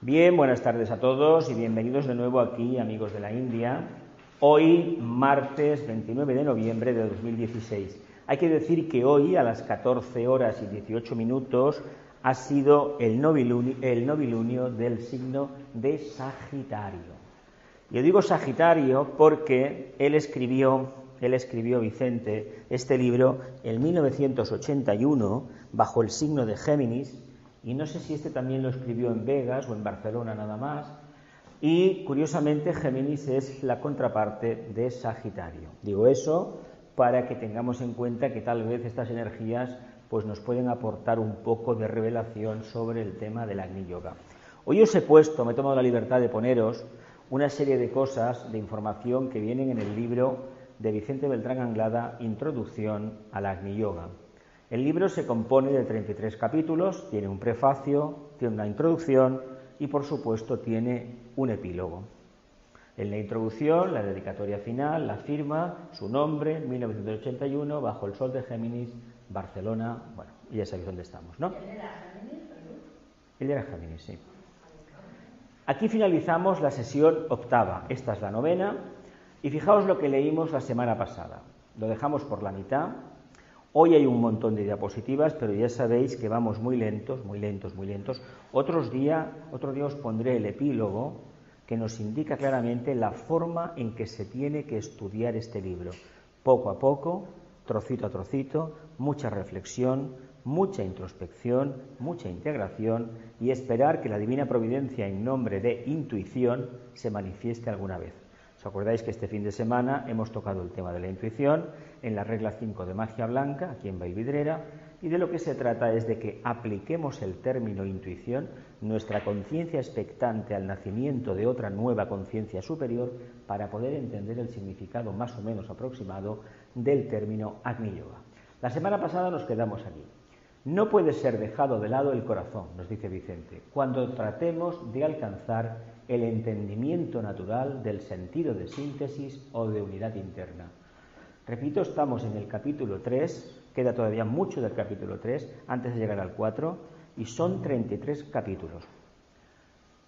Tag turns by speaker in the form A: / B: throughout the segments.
A: Bien, buenas tardes a todos y bienvenidos de nuevo aquí, amigos de la India. Hoy, martes 29 de noviembre de 2016. Hay que decir que hoy, a las 14 horas y 18 minutos, ha sido el novilunio del signo de Sagitario. Yo digo Sagitario porque él escribió Vicente este libro en 1981 bajo el signo de Géminis, y no sé si este también lo escribió en Vegas o en Barcelona nada más, y curiosamente Géminis es la contraparte de Sagitario. Digo eso para que tengamos en cuenta que tal vez estas energías pues nos pueden aportar un poco de revelación sobre el tema del Agni Yoga. Hoy os he puesto, me he tomado la libertad de poneros una serie de cosas, de información que vienen en el libro de Vicente Beltrán Anglada, Introducción al Agni Yoga. El libro se compone de 33 capítulos, tiene un prefacio, tiene una introducción y por supuesto tiene un epílogo. En la introducción, la dedicatoria final, la firma, su nombre, 1981, bajo el sol de Géminis, Barcelona, bueno, y ya sabéis dónde estamos, ¿no?
B: ¿Él era Géminis, perdón?
A: Él era Géminis, sí. Aquí finalizamos la sesión octava, esta es la novena, y fijaos lo que leímos la semana pasada. Lo dejamos por la mitad. Hoy hay un montón de diapositivas, pero ya sabéis que vamos muy lentos. Otro día os pondré el epílogo que nos indica claramente la forma en que se tiene que estudiar este libro. Poco a poco, trocito a trocito, mucha reflexión, mucha introspección, mucha integración y esperar que la Divina Providencia en nombre de intuición se manifieste alguna vez. ¿Os acordáis que este fin de semana hemos tocado el tema de la intuición en la regla 5 de Magia Blanca, aquí en Vallvidrera, y de lo que se trata es de que apliquemos el término intuición, nuestra conciencia expectante al nacimiento de otra nueva conciencia superior, para poder entender el significado más o menos aproximado del término Agni Yoga. La semana pasada nos quedamos aquí. No puede ser dejado de lado el corazón, nos dice Vicente, cuando tratemos de alcanzar el entendimiento natural del sentido de síntesis o de unidad interna. Repito, estamos en el capítulo 3, queda todavía mucho del capítulo 3 antes de llegar al 4 y son 33 capítulos.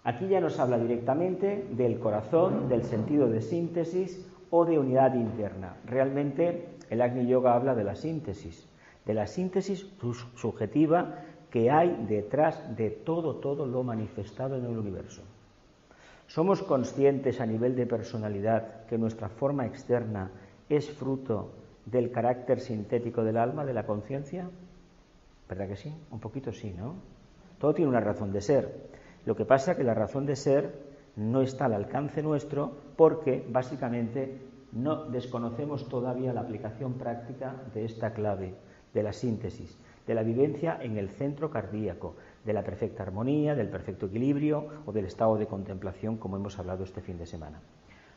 A: Aquí ya nos habla directamente del corazón, del sentido de síntesis o de unidad interna. Realmente el Agni Yoga habla de la síntesis subjetiva que hay detrás de todo lo manifestado en el universo. ¿Somos conscientes a nivel de personalidad que nuestra forma externa es fruto del carácter sintético del alma, de la conciencia? ¿Verdad que sí? Un poquito sí, ¿no? Todo tiene una razón de ser. Lo que pasa es que la razón de ser no está al alcance nuestro porque básicamente no desconocemos todavía la aplicación práctica de esta clave, de la síntesis, de la vivencia en el centro cardíaco, de la perfecta armonía, del perfecto equilibrio o del estado de contemplación, como hemos hablado este fin de semana.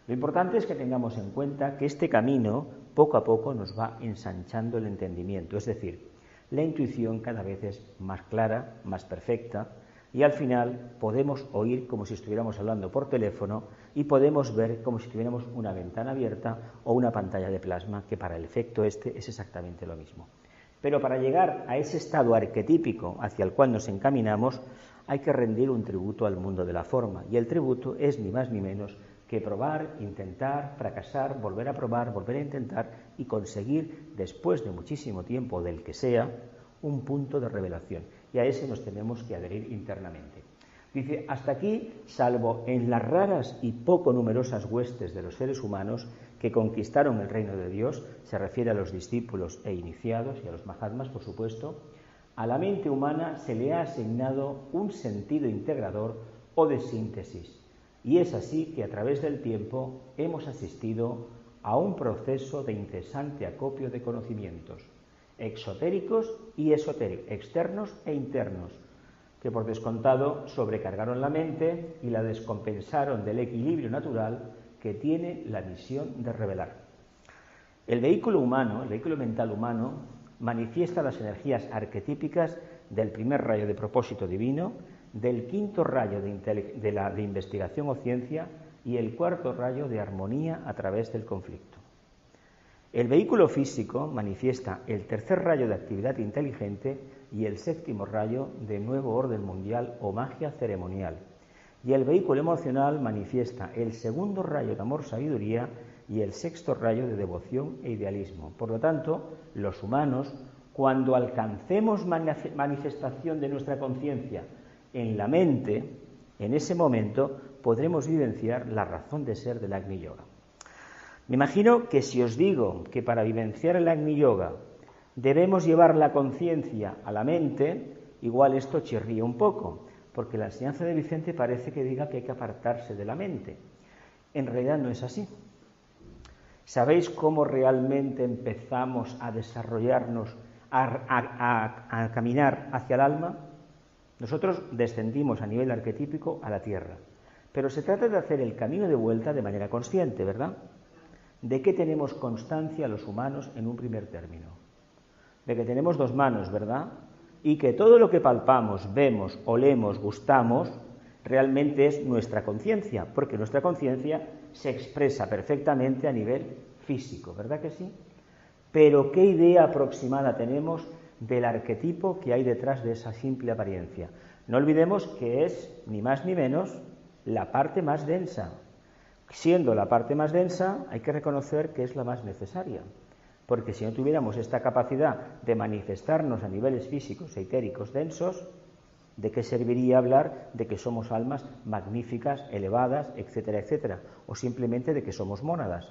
A: Lo importante es que tengamos en cuenta que este camino poco a poco nos va ensanchando el entendimiento, es decir, la intuición cada vez es más clara, más perfecta, y al final podemos oír como si estuviéramos hablando por teléfono y podemos ver como si tuviéramos una ventana abierta o una pantalla de plasma, que para el efecto este es exactamente lo mismo. Pero para llegar a ese estado arquetípico hacia el cual nos encaminamos, hay que rendir un tributo al mundo de la forma. Y el tributo es ni más ni menos que probar, intentar, fracasar, volver a probar, volver a intentar y conseguir, después de muchísimo tiempo, del que sea, un punto de revelación. Y a ese nos tenemos que adherir internamente. Dice, hasta aquí, salvo en las raras y poco numerosas huestes de los seres humanos que conquistaron el reino de Dios, se refiere a los discípulos e iniciados y a los mahatmas, por supuesto, a la mente humana se le ha asignado un sentido integrador o de síntesis. Y es así que a través del tiempo hemos asistido a un proceso de incesante acopio de conocimientos, exotéricos y esotéricos, externos e internos, que por descontado sobrecargaron la mente y la descompensaron del equilibrio natural que tiene la misión de revelar. El vehículo humano, el vehículo mental humano, manifiesta las energías arquetípicas del primer rayo de propósito divino, del quinto rayo de investigación o ciencia y el cuarto rayo de armonía a través del conflicto. El vehículo físico manifiesta el tercer rayo de actividad inteligente y el séptimo rayo de nuevo orden mundial o magia ceremonial. Y el vehículo emocional manifiesta el segundo rayo de amor-sabiduría y el sexto rayo de devoción e idealismo. Por lo tanto, los humanos, cuando alcancemos manifestación de nuestra conciencia en la mente, en ese momento podremos vivenciar la razón de ser del Agni Yoga. Me imagino que si os digo que para vivenciar el Agni Yoga debemos llevar la conciencia a la mente, igual esto chirría un poco, porque la enseñanza de Vicente parece que diga que hay que apartarse de la mente. En realidad no es así. ¿Sabéis cómo realmente empezamos a desarrollarnos, a caminar hacia el alma? Nosotros descendimos a nivel arquetípico a la Tierra, pero se trata de hacer el camino de vuelta de manera consciente, ¿verdad? ¿De qué tenemos constancia los humanos en un primer término? De que tenemos dos manos, ¿verdad? Y que todo lo que palpamos, vemos, olemos, gustamos, realmente es nuestra conciencia, porque nuestra conciencia se expresa perfectamente a nivel físico, ¿verdad que sí? Pero ¿qué idea aproximada tenemos del arquetipo que hay detrás de esa simple apariencia? No olvidemos que es, ni más ni menos, la parte más densa. Siendo la parte más densa, hay que reconocer que es la más necesaria, porque si no tuviéramos esta capacidad de manifestarnos a niveles físicos e etéricos densos, ¿de qué serviría hablar de que somos almas magníficas, elevadas, etcétera, etcétera? O simplemente de que somos mónadas.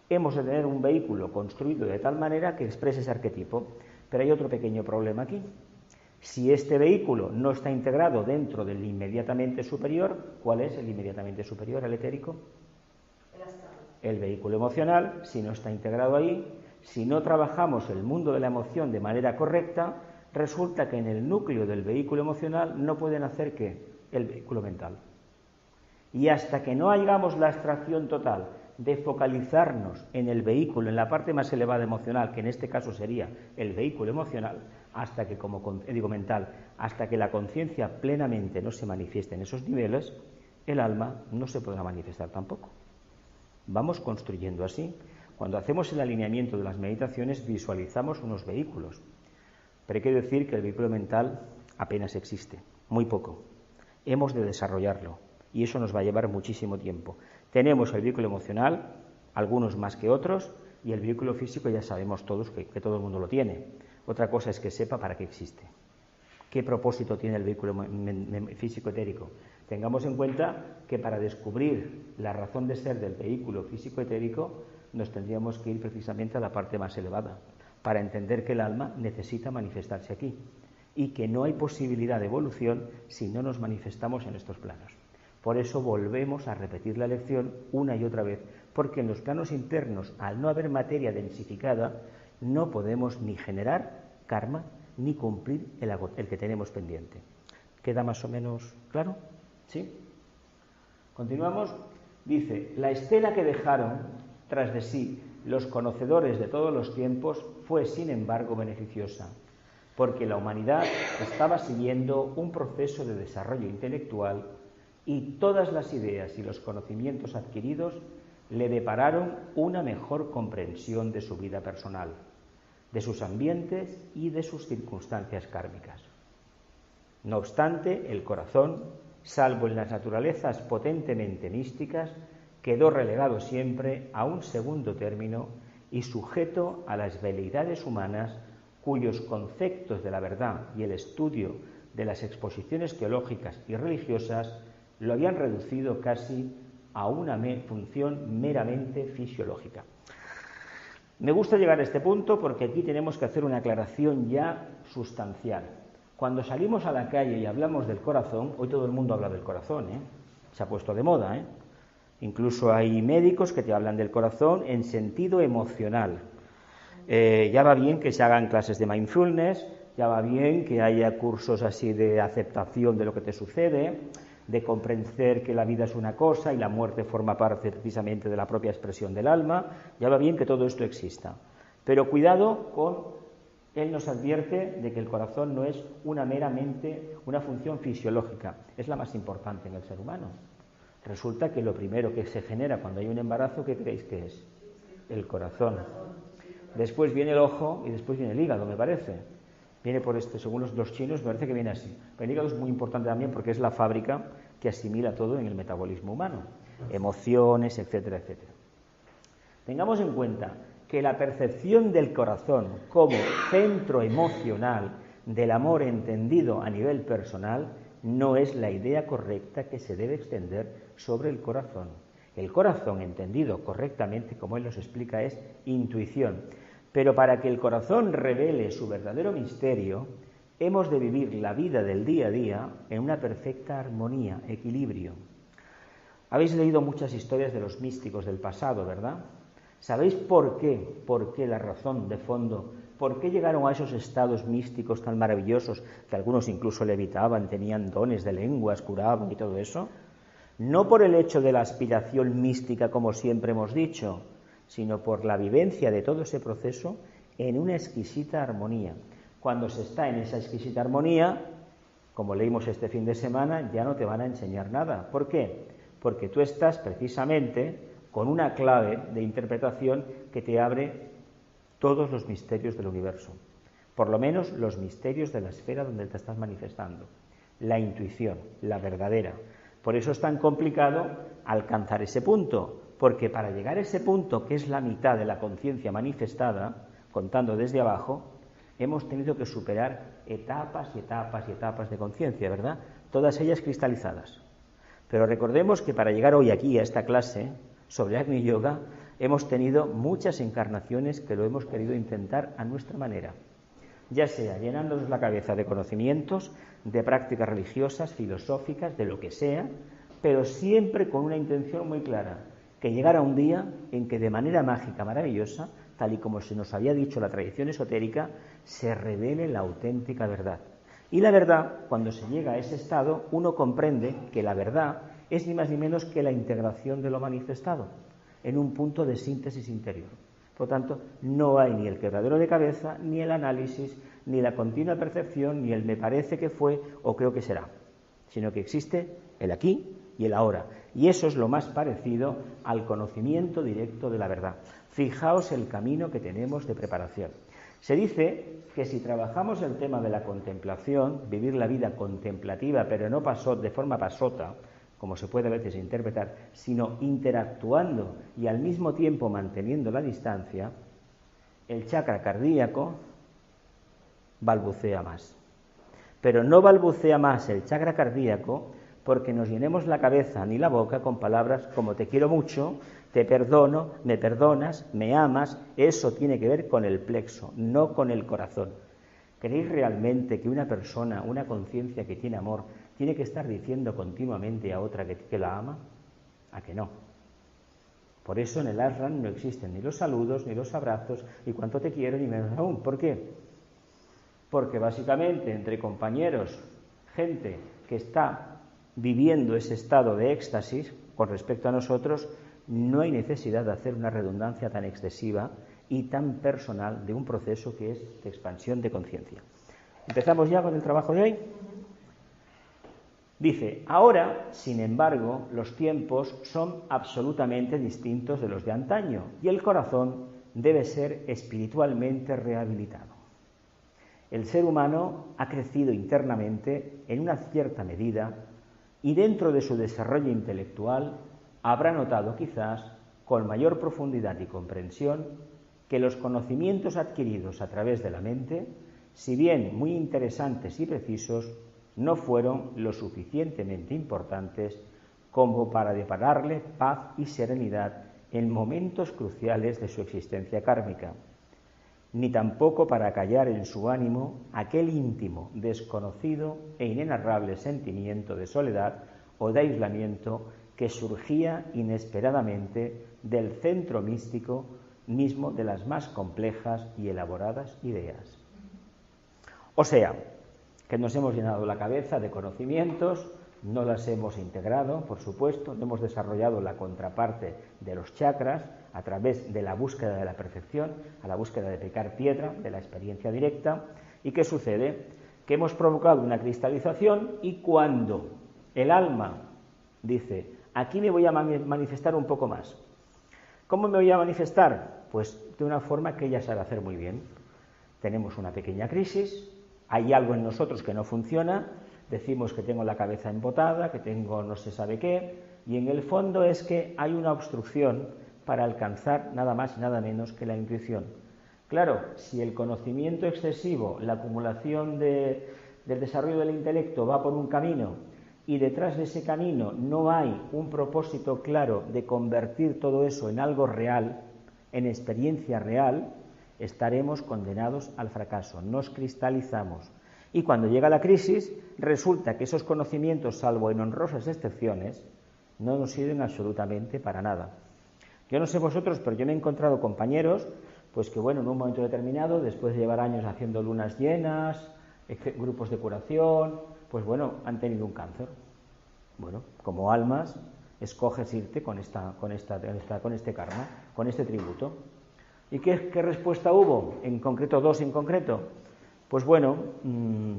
A: Hemos de tener un vehículo construido de tal manera que exprese ese arquetipo. Pero hay otro pequeño problema aquí. Si este vehículo no está integrado dentro del inmediatamente superior, ¿cuál es el inmediatamente superior al etérico? El vehículo emocional. Si no está integrado ahí, si no trabajamos el mundo de la emoción de manera correcta, resulta que en el núcleo del vehículo emocional no pueden hacer ¿qué? El vehículo mental. Y hasta que no hagamos la abstracción total de focalizarnos en el vehículo, en la parte más elevada emocional, que en este caso sería el vehículo emocional, hasta que mental, hasta que la conciencia plenamente no se manifieste en esos niveles, el alma no se podrá manifestar tampoco. Vamos construyendo así. Cuando hacemos el alineamiento de las meditaciones visualizamos unos vehículos, pero hay que decir que el vehículo mental apenas existe, muy poco. Hemos de desarrollarlo y eso nos va a llevar muchísimo tiempo. Tenemos el vehículo emocional, algunos más que otros, y el vehículo físico ya sabemos todos que todo el mundo lo tiene. Otra cosa es que sepa para qué existe. ¿Qué propósito tiene el vehículo físico etérico? Tengamos en cuenta que para descubrir la razón de ser del vehículo físico etérico nos tendríamos que ir precisamente a la parte más elevada, para entender que el alma necesita manifestarse aquí y que no hay posibilidad de evolución si no nos manifestamos en estos planos. Por eso volvemos a repetir la lección una y otra vez, porque en los planos internos, al no haber materia densificada, no podemos ni generar karma ni cumplir el que tenemos pendiente. ¿Queda más o menos claro? ¿Sí? Continuamos. Dice, la estela que dejaron tras de sí los conocedores de todos los tiempos fue, sin embargo, beneficiosa, porque la humanidad estaba siguiendo un proceso de desarrollo intelectual y todas las ideas y los conocimientos adquiridos le depararon una mejor comprensión de su vida personal, de sus ambientes y de sus circunstancias kármicas. No obstante, el corazón, salvo en las naturalezas potentemente místicas, quedó relegado siempre a un segundo término y sujeto a las veleidades humanas cuyos conceptos de la verdad y el estudio de las exposiciones teológicas y religiosas lo habían reducido casi a una función meramente fisiológica. Me gusta llegar a este punto porque aquí tenemos que hacer una aclaración ya sustancial. Cuando salimos a la calle y hablamos del corazón, hoy todo el mundo habla del corazón, se ha puesto de moda, Incluso hay médicos que te hablan del corazón en sentido emocional. Ya va bien que se hagan clases de mindfulness, ya va bien que haya cursos así de aceptación de lo que te sucede, de comprender que la vida es una cosa y la muerte forma parte precisamente de la propia expresión del alma, ya va bien que todo esto exista. Pero cuidado con, él nos advierte de que el corazón no es meramente una función fisiológica, es la más importante en el ser humano. Resulta que lo primero que se genera cuando hay un embarazo, ¿qué creéis que es? El corazón. Después viene el ojo y después viene el hígado, me parece. Viene por según los chinos, me parece que viene así. Pero el hígado es muy importante también porque es la fábrica que asimila todo en el metabolismo humano, emociones, etcétera, etcétera. Tengamos en cuenta que la percepción del corazón como centro emocional del amor entendido a nivel personal no es la idea correcta que se debe extender sobre el corazón. El corazón, entendido correctamente, como él nos explica, es intuición. Pero para que el corazón revele su verdadero misterio, hemos de vivir la vida del día a día en una perfecta armonía, equilibrio. Habéis leído muchas historias de los místicos del pasado, ¿verdad? ¿Sabéis por qué? ¿Por qué la razón de fondo? ¿Por qué llegaron a esos estados místicos tan maravillosos, que algunos incluso levitaban, tenían dones de lenguas, curaban y todo eso? No por el hecho de la aspiración mística, como siempre hemos dicho, sino por la vivencia de todo ese proceso en una exquisita armonía. Cuando se está en esa exquisita armonía, como leímos este fin de semana, ya no te van a enseñar nada. ¿Por qué? Porque tú estás precisamente con una clave de interpretación que te abre todos los misterios del universo, por lo menos los misterios de la esfera donde te estás manifestando, la intuición, la verdadera. Por eso es tan complicado alcanzar ese punto, porque para llegar a ese punto, que es la mitad de la conciencia manifestada, contando desde abajo, hemos tenido que superar etapas y etapas y etapas de conciencia, ¿verdad? Todas ellas cristalizadas. Pero recordemos que para llegar hoy aquí a esta clase sobre Agni Yoga, hemos tenido muchas encarnaciones que lo hemos querido intentar a nuestra manera, ya sea llenándonos la cabeza de conocimientos, de prácticas religiosas, filosóficas, de lo que sea, pero siempre con una intención muy clara, que llegara un día en que de manera mágica, maravillosa, tal y como se nos había dicho la tradición esotérica, se revele la auténtica verdad. Y la verdad, cuando se llega a ese estado, uno comprende que la verdad es ni más ni menos que la integración de lo manifestado en un punto de síntesis interior. Por lo tanto, no hay ni el quebradero de cabeza, ni el análisis, ni la continua percepción, ni el me parece que fue o creo que será, sino que existe el aquí y el ahora. Y eso es lo más parecido al conocimiento directo de la verdad. Fijaos el camino que tenemos de preparación. Se dice que si trabajamos el tema de la contemplación, vivir la vida contemplativa, pero no de forma pasota, como se puede a veces interpretar, sino interactuando y al mismo tiempo manteniendo la distancia, el chakra cardíaco balbucea más. Pero no balbucea más el chakra cardíaco porque nos llenemos la cabeza ni la boca con palabras como te quiero mucho, te perdono, me perdonas, me amas. Eso tiene que ver con el plexo, no con el corazón. ¿Creéis realmente que una persona, una conciencia que tiene amor, tiene que estar diciendo continuamente a otra que la ama? ¿A que no? Por eso en el ashram no existen ni los saludos, ni los abrazos, y cuánto te quiero, ni menos aún. ¿Por qué? Porque básicamente entre compañeros, gente que está viviendo ese estado de éxtasis con respecto a nosotros, no hay necesidad de hacer una redundancia tan excesiva y tan personal de un proceso que es de expansión de conciencia. ¿Empezamos ya con el trabajo de hoy? Dice, ahora, sin embargo, los tiempos son absolutamente distintos de los de antaño y el corazón debe ser espiritualmente rehabilitado. El ser humano ha crecido internamente en una cierta medida y dentro de su desarrollo intelectual habrá notado quizás con mayor profundidad y comprensión que los conocimientos adquiridos a través de la mente, si bien muy interesantes y precisos, no fueron lo suficientemente importantes como para depararle paz y serenidad en momentos cruciales de su existencia kármica, ni tampoco para acallar en su ánimo aquel íntimo, desconocido e inenarrable sentimiento de soledad o de aislamiento que surgía inesperadamente del centro místico mismo de las más complejas y elaboradas ideas. O sea, que nos hemos llenado la cabeza de conocimientos, no las hemos integrado, por supuesto, no hemos desarrollado la contraparte de los chakras a través de la búsqueda de la perfección, a la búsqueda de picar piedra, de la experiencia directa. ¿Y qué sucede? Que hemos provocado una cristalización y cuando el alma dice, aquí me voy a manifestar un poco más. ¿Cómo me voy a manifestar? Pues de una forma que ella sabe hacer muy bien. Tenemos una pequeña crisis, hay algo en nosotros que no funciona, Decimos que tengo la cabeza embotada, que tengo no se sabe qué, y en el fondo es que hay una obstrucción para alcanzar nada más y nada menos que la intuición. Claro, si el conocimiento excesivo, la acumulación del desarrollo del intelecto va por un camino y detrás de ese camino no hay un propósito claro de convertir todo eso en algo real, en experiencia real, estaremos condenados al fracaso, nos cristalizamos. Y cuando llega la crisis, resulta que esos conocimientos, salvo en honrosas excepciones, no nos sirven absolutamente para nada. Yo no sé vosotros, pero yo me he encontrado compañeros, pues que bueno, en un momento determinado, después de llevar años haciendo lunas llenas, grupos de curación, pues bueno, han tenido un cáncer. Bueno, como almas, escoges irte con este karma, con este tributo. ¿Y qué respuesta hubo? En concreto, dos en concreto. Pues bueno,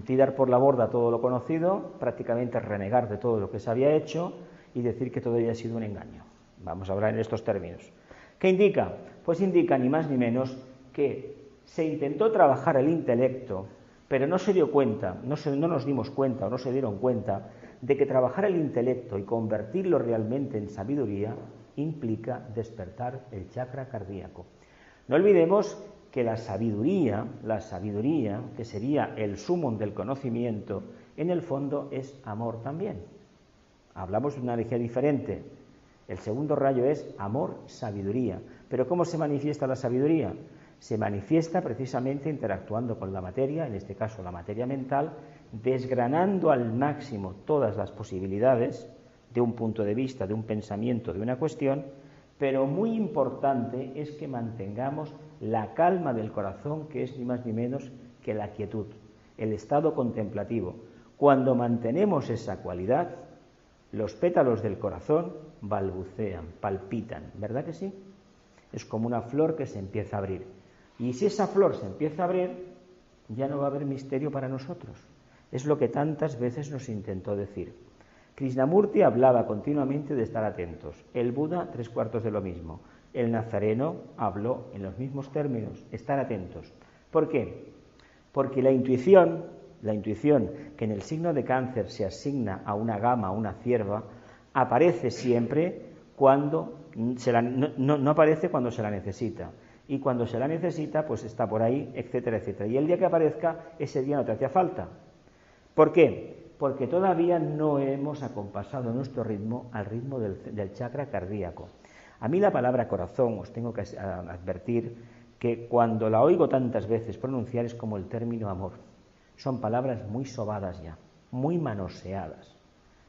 A: tirar por la borda todo lo conocido, prácticamente renegar de todo lo que se había hecho y decir que todo había sido un engaño. Vamos a hablar en estos términos. ¿Qué indica? Pues indica ni más ni menos que se intentó trabajar el intelecto, pero no se dio cuenta, no nos dimos cuenta o no se dieron cuenta de que trabajar el intelecto y convertirlo realmente en sabiduría implica despertar el chakra cardíaco. No olvidemos que la sabiduría, que sería el sumum del conocimiento, en el fondo es amor también. Hablamos de una energía diferente. El segundo rayo es amor, sabiduría. Pero ¿cómo se manifiesta la sabiduría? Se manifiesta precisamente interactuando con la materia, en este caso la materia mental, desgranando al máximo todas las posibilidades de un punto de vista, de un pensamiento, de una cuestión, pero muy importante es que mantengamos la calma del corazón, que es ni más ni menos que la quietud, el estado contemplativo. Cuando mantenemos esa cualidad, los pétalos del corazón balbucean, palpitan, ¿verdad que sí? Es como una flor que se empieza a abrir. Y si esa flor se empieza a abrir, ya no va a haber misterio para nosotros. Es lo que tantas veces nos intentó decir. Krishnamurti hablaba continuamente de estar atentos. El Buda, 3/4 de lo mismo. El Nazareno habló en los mismos términos, estar atentos. ¿Por qué? Porque la intuición que en el signo de Cáncer se asigna a una gama, a una cierva, aparece siempre cuando no aparece cuando se la necesita. Y cuando se la necesita, pues está por ahí, etcétera, etcétera. Y el día que aparezca, ese día no te hacía falta. ¿Por qué? Porque todavía no hemos acompasado nuestro ritmo al ritmo del chakra cardíaco. A mí la palabra corazón, os tengo que advertir que cuando la oigo tantas veces pronunciar es como el término amor. Son palabras muy sobadas ya, muy manoseadas.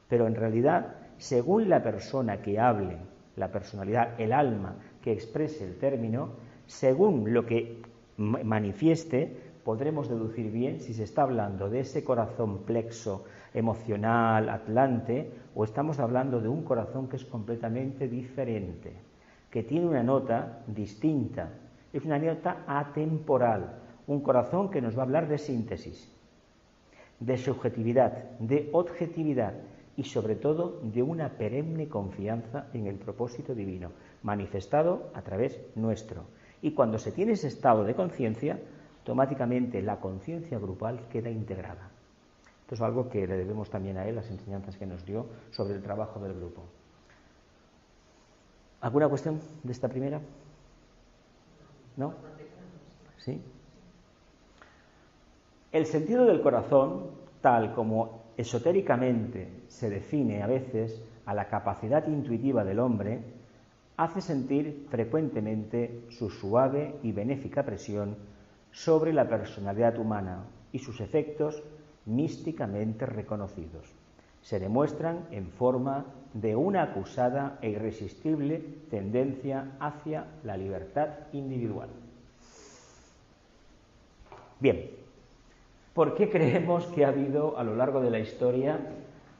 A: Pero en realidad, según la persona que hable, la personalidad, el alma que exprese el término, según lo que manifieste, podremos deducir bien si se está hablando de ese corazón plexo, emocional, atlante, o estamos hablando de un corazón que es completamente diferente, que tiene una nota distinta, es una nota atemporal, un corazón que nos va a hablar de síntesis, de subjetividad, de objetividad y sobre todo de una perenne confianza en el propósito divino, manifestado a través nuestro. Y cuando se tiene ese estado de conciencia, automáticamente la conciencia grupal queda integrada. Esto es algo que le debemos también a él, las enseñanzas que nos dio sobre el trabajo del grupo. ¿Alguna cuestión de esta primera? ¿No? ¿Sí? El sentido del corazón, tal como esotéricamente se define a veces a la capacidad intuitiva del hombre, hace sentir frecuentemente su suave y benéfica presión sobre la personalidad humana y sus efectos místicamente reconocidos. Se demuestran en forma de una acusada e irresistible tendencia hacia la libertad individual. Bien, ¿por qué creemos que ha habido a lo largo de la historia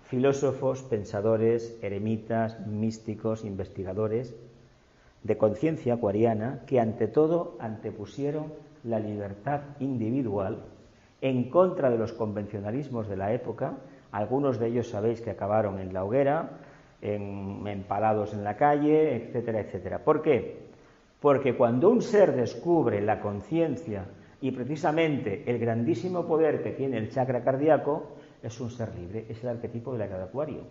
A: filósofos, pensadores, eremitas, místicos, investigadores de conciencia acuariana que ante todo antepusieron la libertad individual en contra de los convencionalismos de la época? Algunos de ellos sabéis que acabaron en la hoguera, empalados en la calle, etcétera, etcétera. ¿Por qué? Porque cuando un ser descubre la conciencia Y precisamente el grandísimo poder que tiene el chakra cardíaco es un ser libre, es el arquetipo de la era de Acuario.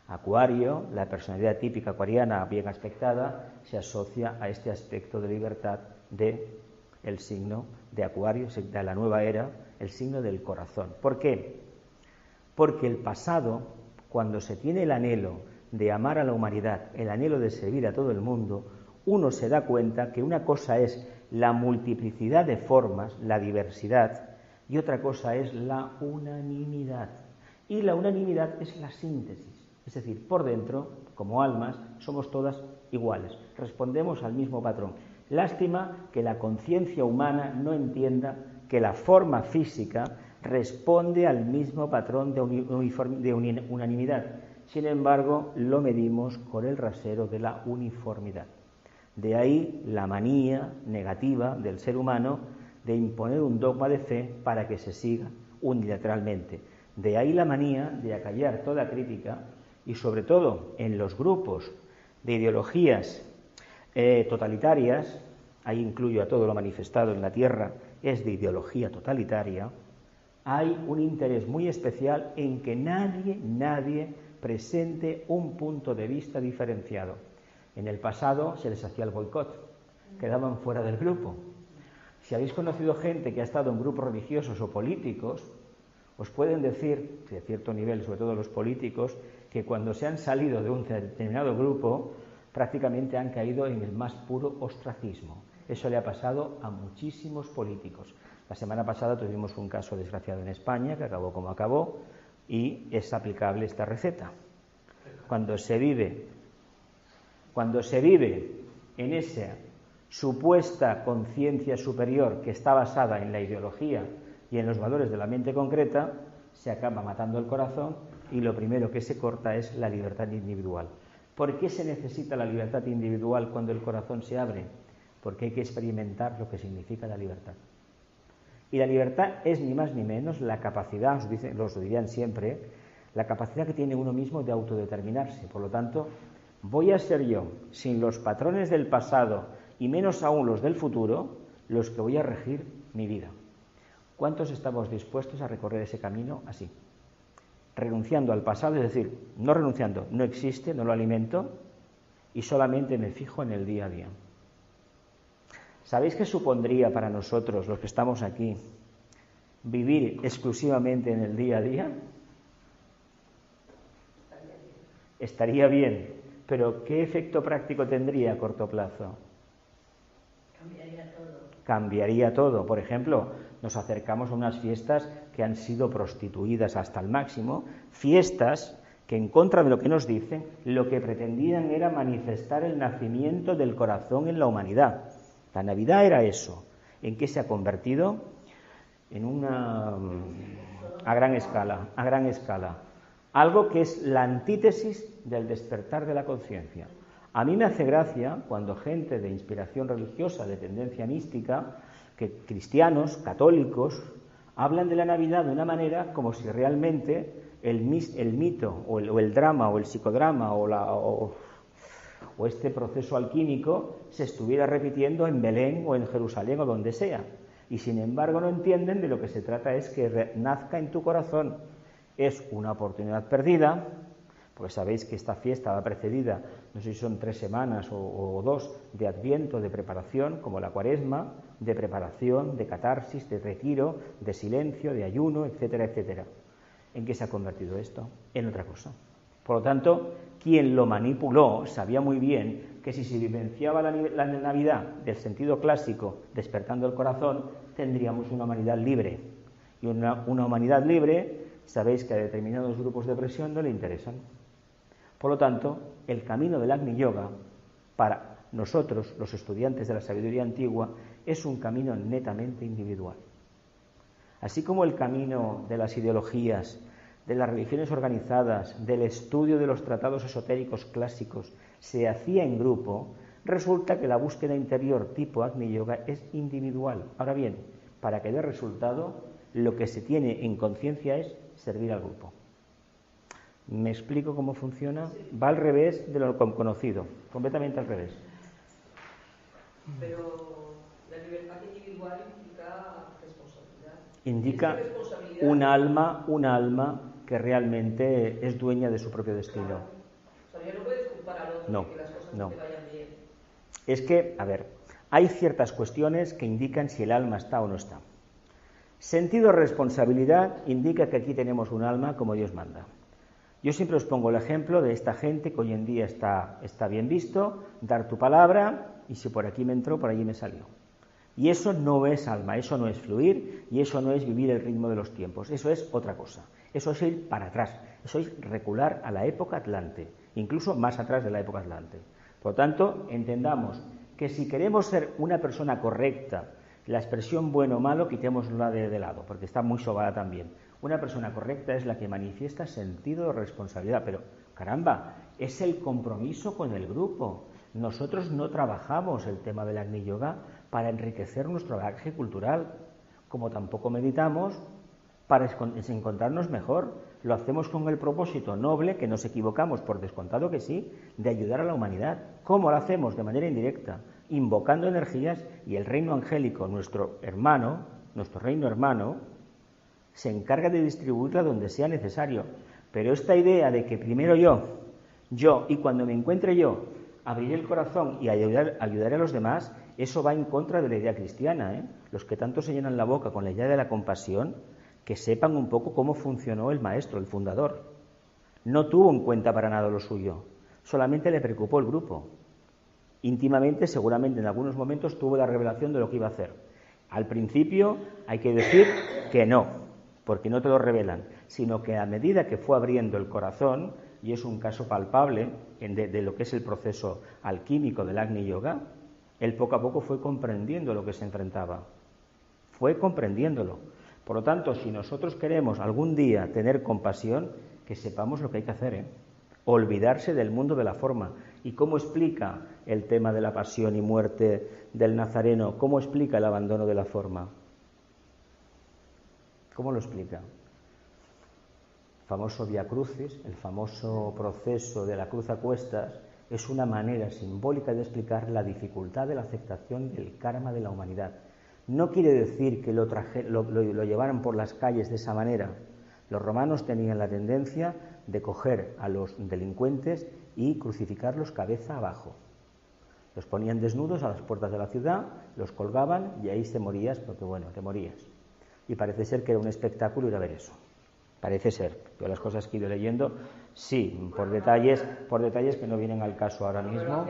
A: Acuario, la personalidad típica acuariana bien aspectada, se asocia a este aspecto de libertad del signo de Acuario, de la nueva era, el signo del corazón. ¿Por qué? Porque el pasado, cuando se tiene el anhelo de amar a la humanidad, el anhelo de servir a todo el mundo, uno se da cuenta que una cosa es la multiplicidad de formas, la diversidad, y otra cosa es la unanimidad. Y la unanimidad es la síntesis. Es decir, por dentro, como almas, somos todas iguales, respondemos al mismo patrón. Lástima que la conciencia humana no entienda que la forma física responde al mismo patrón de unanimidad. Sin embargo, lo medimos con el rasero de la uniformidad. De ahí la manía negativa del ser humano de imponer un dogma de fe para que se siga unilateralmente. De ahí la manía de acallar toda crítica y sobre todo en los grupos de ideologías totalitarias, ahí incluyo a todo lo manifestado en la Tierra, es de ideología totalitaria, hay un interés muy especial en que nadie presente un punto de vista diferenciado. En el pasado se les hacía el boicot, quedaban fuera del grupo. Si habéis conocido gente que ha estado en grupos religiosos o políticos, os pueden decir, de cierto nivel, sobre todo los políticos, que cuando se han salido de un determinado grupo, prácticamente han caído en el más puro ostracismo. Eso le ha pasado a muchísimos políticos. La semana pasada tuvimos un caso desgraciado en España, que acabó como acabó, y es aplicable esta receta. Cuando se vive en esa supuesta conciencia superior que está basada en la ideología y en los valores de la mente concreta, se acaba matando el corazón y lo primero que se corta es la libertad individual. ¿Por qué se necesita la libertad individual cuando el corazón se abre? Porque hay que experimentar lo que significa la libertad. Y la libertad es ni más ni menos la capacidad, los dirían siempre, la capacidad que tiene uno mismo de autodeterminarse. Por lo tanto, voy a ser yo, sin los patrones del pasado y menos aún los del futuro, los que voy a regir mi vida. ¿Cuántos estamos dispuestos a recorrer ese camino así? Renunciando al pasado, es decir, no renunciando, no existe, no lo alimento y solamente me fijo en el día a día. ¿Sabéis qué supondría para nosotros, los que estamos aquí, vivir exclusivamente en el día a día? Estaría bien, pero ¿qué efecto práctico tendría a corto plazo? Cambiaría todo. Por ejemplo, nos acercamos a unas fiestas que han sido prostituidas hasta el máximo, fiestas que en contra de lo que nos dicen, lo que pretendían era manifestar el nacimiento del corazón en la humanidad. La Navidad era eso. ¿En qué se ha convertido? En a gran escala. Algo que es la antítesis del despertar de la conciencia. A mí me hace gracia cuando gente de inspiración religiosa, de tendencia mística, que cristianos, católicos, hablan de la Navidad de una manera como si realmente el mito o el drama o el psicodrama o este proceso alquímico se estuviera repitiendo en Belén o en Jerusalén o donde sea. Y sin embargo no entienden de lo que se trata es que nazca en tu corazón. Es una oportunidad perdida, porque sabéis que esta fiesta va precedida, no sé si son 3 semanas o 2 de Adviento, de preparación, como la Cuaresma, de preparación, de catarsis, de retiro, de silencio, de ayuno, etcétera, etcétera. ¿En qué se ha convertido esto? En otra cosa. Por lo tanto, quien lo manipuló sabía muy bien que si se vivenciaba la Navidad del sentido clásico, despertando el corazón, tendríamos una humanidad libre. Y una humanidad libre, sabéis que a determinados grupos de presión no le interesan. Por lo tanto, el camino del Agni Yoga, para nosotros, los estudiantes de la sabiduría antigua, es un camino netamente individual. Así como el camino de las ideologías, de las religiones organizadas, del estudio de los tratados esotéricos clásicos, se hacía en grupo, resulta que la búsqueda interior tipo Agni Yoga es individual. Ahora bien, para que dé resultado, lo que se tiene en conciencia es servir al grupo. ¿Me explico cómo funciona? Va al revés de lo conocido, completamente al revés.
B: Pero la libertad individual implica
A: Indica un alma que realmente es dueña de su propio destino.
B: Claro. O sea, ya no puedes culpar al otro de que las cosas no te vayan bien.
A: Es que, a ver, hay ciertas cuestiones que indican si el alma está o no está. Sentido de responsabilidad indica que aquí tenemos un alma como Dios manda. Yo siempre os pongo el ejemplo de esta gente que hoy en día está bien visto, dar tu palabra, y si por aquí me entró, por allí me salió. Y eso no es alma, eso no es fluir, y eso no es vivir el ritmo de los tiempos, eso es otra cosa. Eso es ir para atrás, eso es recular a la época Atlante, incluso más atrás de la época Atlante. Por lo tanto, entendamos que si queremos ser una persona correcta, la expresión bueno o malo quitémosla de lado, porque está muy sobada también. Una persona correcta es la que manifiesta sentido de responsabilidad, pero caramba, es el compromiso con el grupo. Nosotros no trabajamos el tema del Agni Yoga para enriquecer nuestro bagaje cultural, como tampoco meditamos para encontrarnos mejor. Lo hacemos con el propósito noble, que nos equivocamos por descontado que sí, de ayudar a la humanidad. ¿Cómo lo hacemos? De manera indirecta, invocando energías, y el reino angélico, nuestro reino hermano, se encarga de distribuirla donde sea necesario. Pero esta idea de que primero yo, y cuando me encuentre yo, abriré el corazón y ayudaré a los demás, eso va en contra de la idea cristiana, ¿eh? Los que tanto se llenan la boca con la idea de la compasión, que sepan un poco cómo funcionó el maestro, el fundador. No tuvo en cuenta para nada lo suyo, solamente le preocupó el grupo. Íntimamente, seguramente en algunos momentos tuvo la revelación de lo que iba a hacer. Al principio hay que decir que no, porque no te lo revelan, sino que a medida que fue abriendo el corazón, y es un caso palpable de lo que es el proceso alquímico del Agni Yoga, él poco a poco fue comprendiendo lo que se enfrentaba, fue comprendiéndolo. Por lo tanto, si nosotros queremos algún día tener compasión, que sepamos lo que hay que hacer, ¿eh? Olvidarse del mundo de la forma. ¿Y cómo explica el tema de la pasión y muerte del Nazareno? ¿Cómo explica el abandono de la forma? ¿Cómo lo explica? El famoso Via Crucis, el famoso proceso de la cruz a cuestas, es una manera simbólica de explicar la dificultad de la aceptación del karma de la humanidad. No quiere decir que lo llevaran por las calles de esa manera. Los romanos tenían la tendencia de coger a los delincuentes y crucificarlos cabeza abajo. Los ponían desnudos a las puertas de la ciudad, los colgaban y ahí te morías porque, bueno, te morías. Y parece ser que era un espectáculo ir a ver eso. Parece ser. Yo las cosas que he ido leyendo, sí, por detalles que no vienen al caso ahora mismo.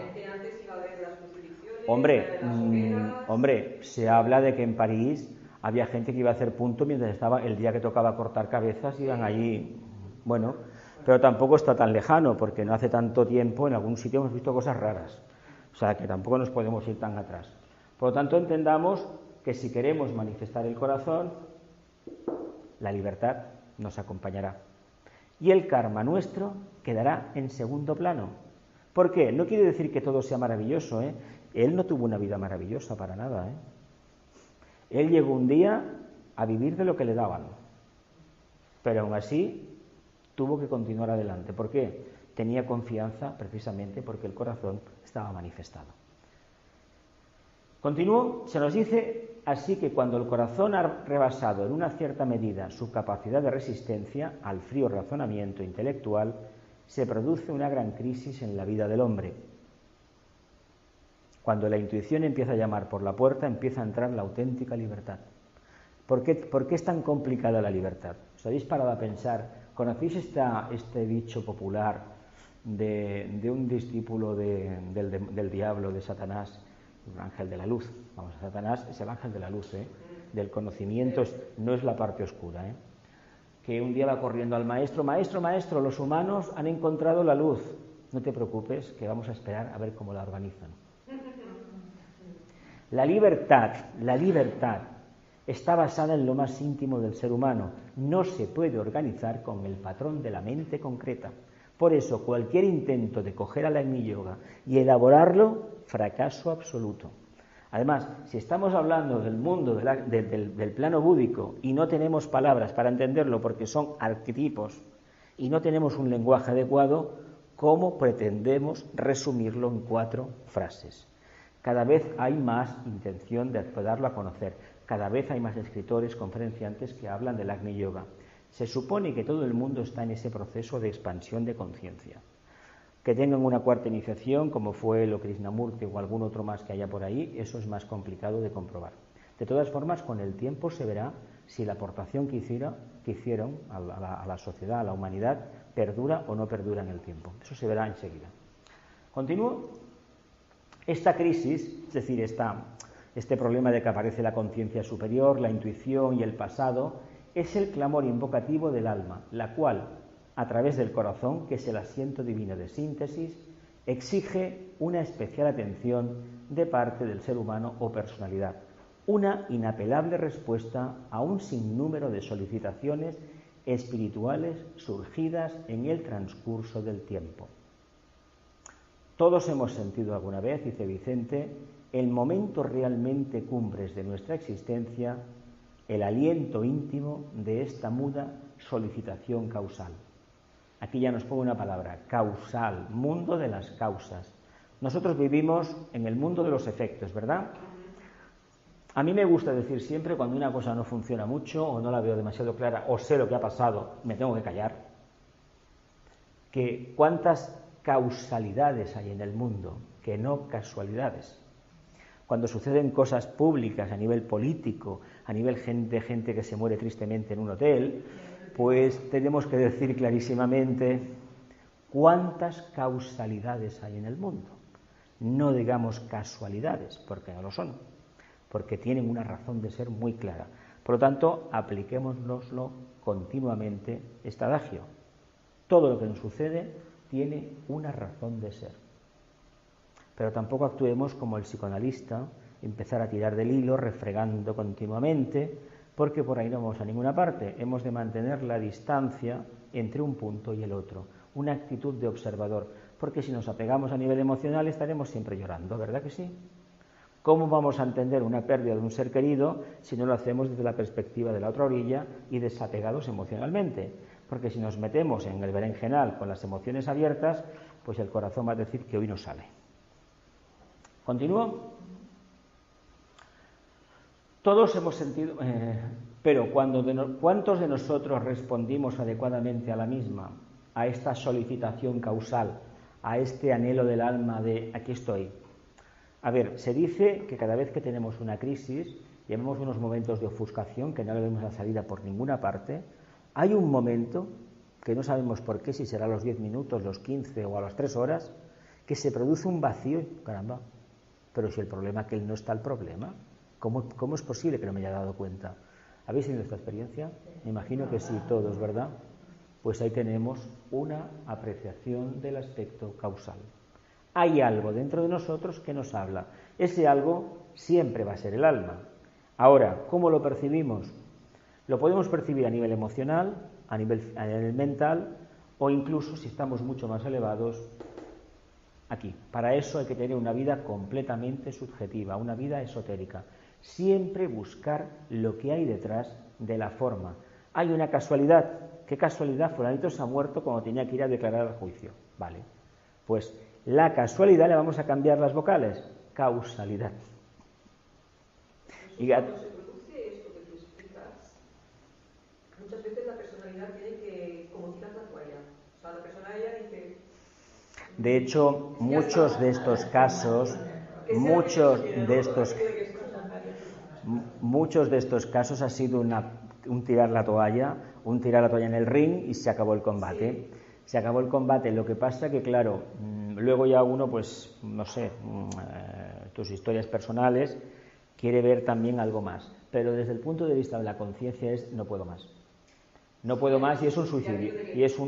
A: Hombre, se habla de que en París había gente que iba a hacer punto mientras estaba el día que tocaba cortar cabezas, iban allí, bueno, pero tampoco está tan lejano, porque no hace tanto tiempo en algún sitio hemos visto cosas raras, o sea que tampoco nos podemos ir tan atrás. Por lo tanto, entendamos que si queremos manifestar el corazón, la libertad nos acompañará y el karma nuestro quedará en segundo plano. ¿Por qué? No quiere decir que todo sea maravilloso, ¿eh? Él no tuvo una vida maravillosa para nada, ¿eh? Él llegó un día a vivir de lo que le daban, pero aún así tuvo que continuar adelante. ¿Por qué? Tenía confianza precisamente porque el corazón estaba manifestado. Continúo, se nos dice así que cuando el corazón ha rebasado en una cierta medida su capacidad de resistencia al frío razonamiento intelectual, se produce una gran crisis en la vida del hombre. Cuando la intuición empieza a llamar por la puerta, empieza a entrar la auténtica libertad. ¿Por qué es tan complicada la libertad? ¿Os habéis parado a pensar? ¿Conocéis este dicho popular de un discípulo del diablo, de Satanás, el ángel de la luz? Vamos, Satanás es el ángel de la luz, ¿eh? Del conocimiento, no es la parte oscura, ¿eh? Que un día va corriendo al maestro, maestro, los humanos han encontrado la luz. No te preocupes, que vamos a esperar a ver cómo la organizan. La libertad está basada en lo más íntimo del ser humano. No se puede organizar con el patrón de la mente concreta. Por eso, cualquier intento de coger al Agni Yoga y elaborarlo, fracaso absoluto. Además, si estamos hablando del mundo del plano búdico y no tenemos palabras para entenderlo porque son arquetipos y no tenemos un lenguaje adecuado, ¿cómo pretendemos resumirlo en 4 frases? Cada vez hay más intención de darlo a conocer. cada vez hay más escritores, conferenciantes que hablan del Agni Yoga. Se supone que todo el mundo está en ese proceso de expansión de conciencia. Que tengan una cuarta iniciación, como fue el Krishnamurti o algún otro más que haya por ahí, eso es más complicado de comprobar. De todas formas, con el tiempo se verá si la aportación que hicieron a la sociedad, a la humanidad, perdura o no perdura en el tiempo. Eso se verá enseguida. Continúo. Esta crisis, es decir, este problema de que aparece la conciencia superior, la intuición y el pasado, es el clamor invocativo del alma, la cual, a través del corazón, que es el asiento divino de síntesis, exige una especial atención de parte del ser humano o personalidad, una inapelable respuesta a un sinnúmero de solicitaciones espirituales surgidas en el transcurso del tiempo. Todos hemos sentido alguna vez, dice Vicente, el momento realmente cumbres de nuestra existencia, el aliento íntimo de esta muda solicitación causal. Aquí ya nos pongo una palabra, causal, mundo de las causas. Nosotros vivimos en el mundo de los efectos, ¿verdad? A mí me gusta decir siempre cuando una cosa no funciona mucho o no la veo demasiado clara o sé lo que ha pasado, me tengo que callar, que cuántas causalidades hay en el mundo, que no casualidades. Cuando suceden cosas públicas a nivel político, a nivel de gente que se muere tristemente en un hotel, pues tenemos que decir clarísimamente cuántas causalidades hay en el mundo. No digamos casualidades, porque no lo son, porque tienen una razón de ser muy clara. Por lo tanto, apliquémonoslo continuamente este adagio. Todo lo que nos sucede tiene una razón de ser. Pero tampoco actuemos como el psicoanalista, empezar a tirar del hilo, refregando continuamente, porque por ahí no vamos a ninguna parte. Hemos de mantener la distancia entre un punto y el otro, una actitud de observador, porque si nos apegamos a nivel emocional estaremos siempre llorando, ¿verdad que sí? ¿Cómo vamos a entender una pérdida de un ser querido si no lo hacemos desde la perspectiva de la otra orilla y desapegados emocionalmente? Porque si nos metemos en el berenjenal con las emociones abiertas, pues el corazón va a decir que hoy no sale. ¿Continúo? Todos hemos sentido, pero ¿cuántos de nosotros respondimos adecuadamente a la misma, a esta solicitación causal, a este anhelo del alma de aquí estoy? A ver, se dice que cada vez que tenemos una crisis, llevamos unos momentos de ofuscación que no le vemos la salida por ninguna parte, hay un momento, que no sabemos por qué, si será a los 10 minutos, los 15 o a las 3 horas, que se produce un vacío y, caramba, pero si el problema que no está el problema, ¿cómo es posible que no me haya dado cuenta? ¿Habéis tenido esta experiencia? Me imagino que sí, todos, ¿verdad? Pues ahí tenemos una apreciación del aspecto causal. Hay algo dentro de nosotros que nos habla. Ese algo siempre va a ser el alma. Ahora, ¿cómo lo percibimos? Lo podemos percibir a nivel emocional, a nivel mental, o incluso, si estamos mucho más elevados, aquí. Para eso hay que tener una vida completamente subjetiva, una vida esotérica. Siempre buscar lo que hay detrás de la forma. Hay una casualidad. ¿Qué casualidad? Fulanito se ha muerto cuando tenía que ir a declarar al juicio. Vale. Pues la casualidad le vamos a cambiar las vocales. Causalidad.
B: Y cuando se produce esto que tú explicas, muchas veces la personalidad tiene que como tirar la toalla. O sea, la personalidad dice...
A: De hecho, muchos de estos casos ha sido un tirar la toalla en el ring y se acabó el combate. Sí. Se acabó el combate. Lo que pasa que, claro, luego ya uno, pues, no sé, tus historias personales, quiere ver también algo más. Pero desde el punto de vista de la conciencia es, no puedo más. No puedo más y es un suicidio. Y es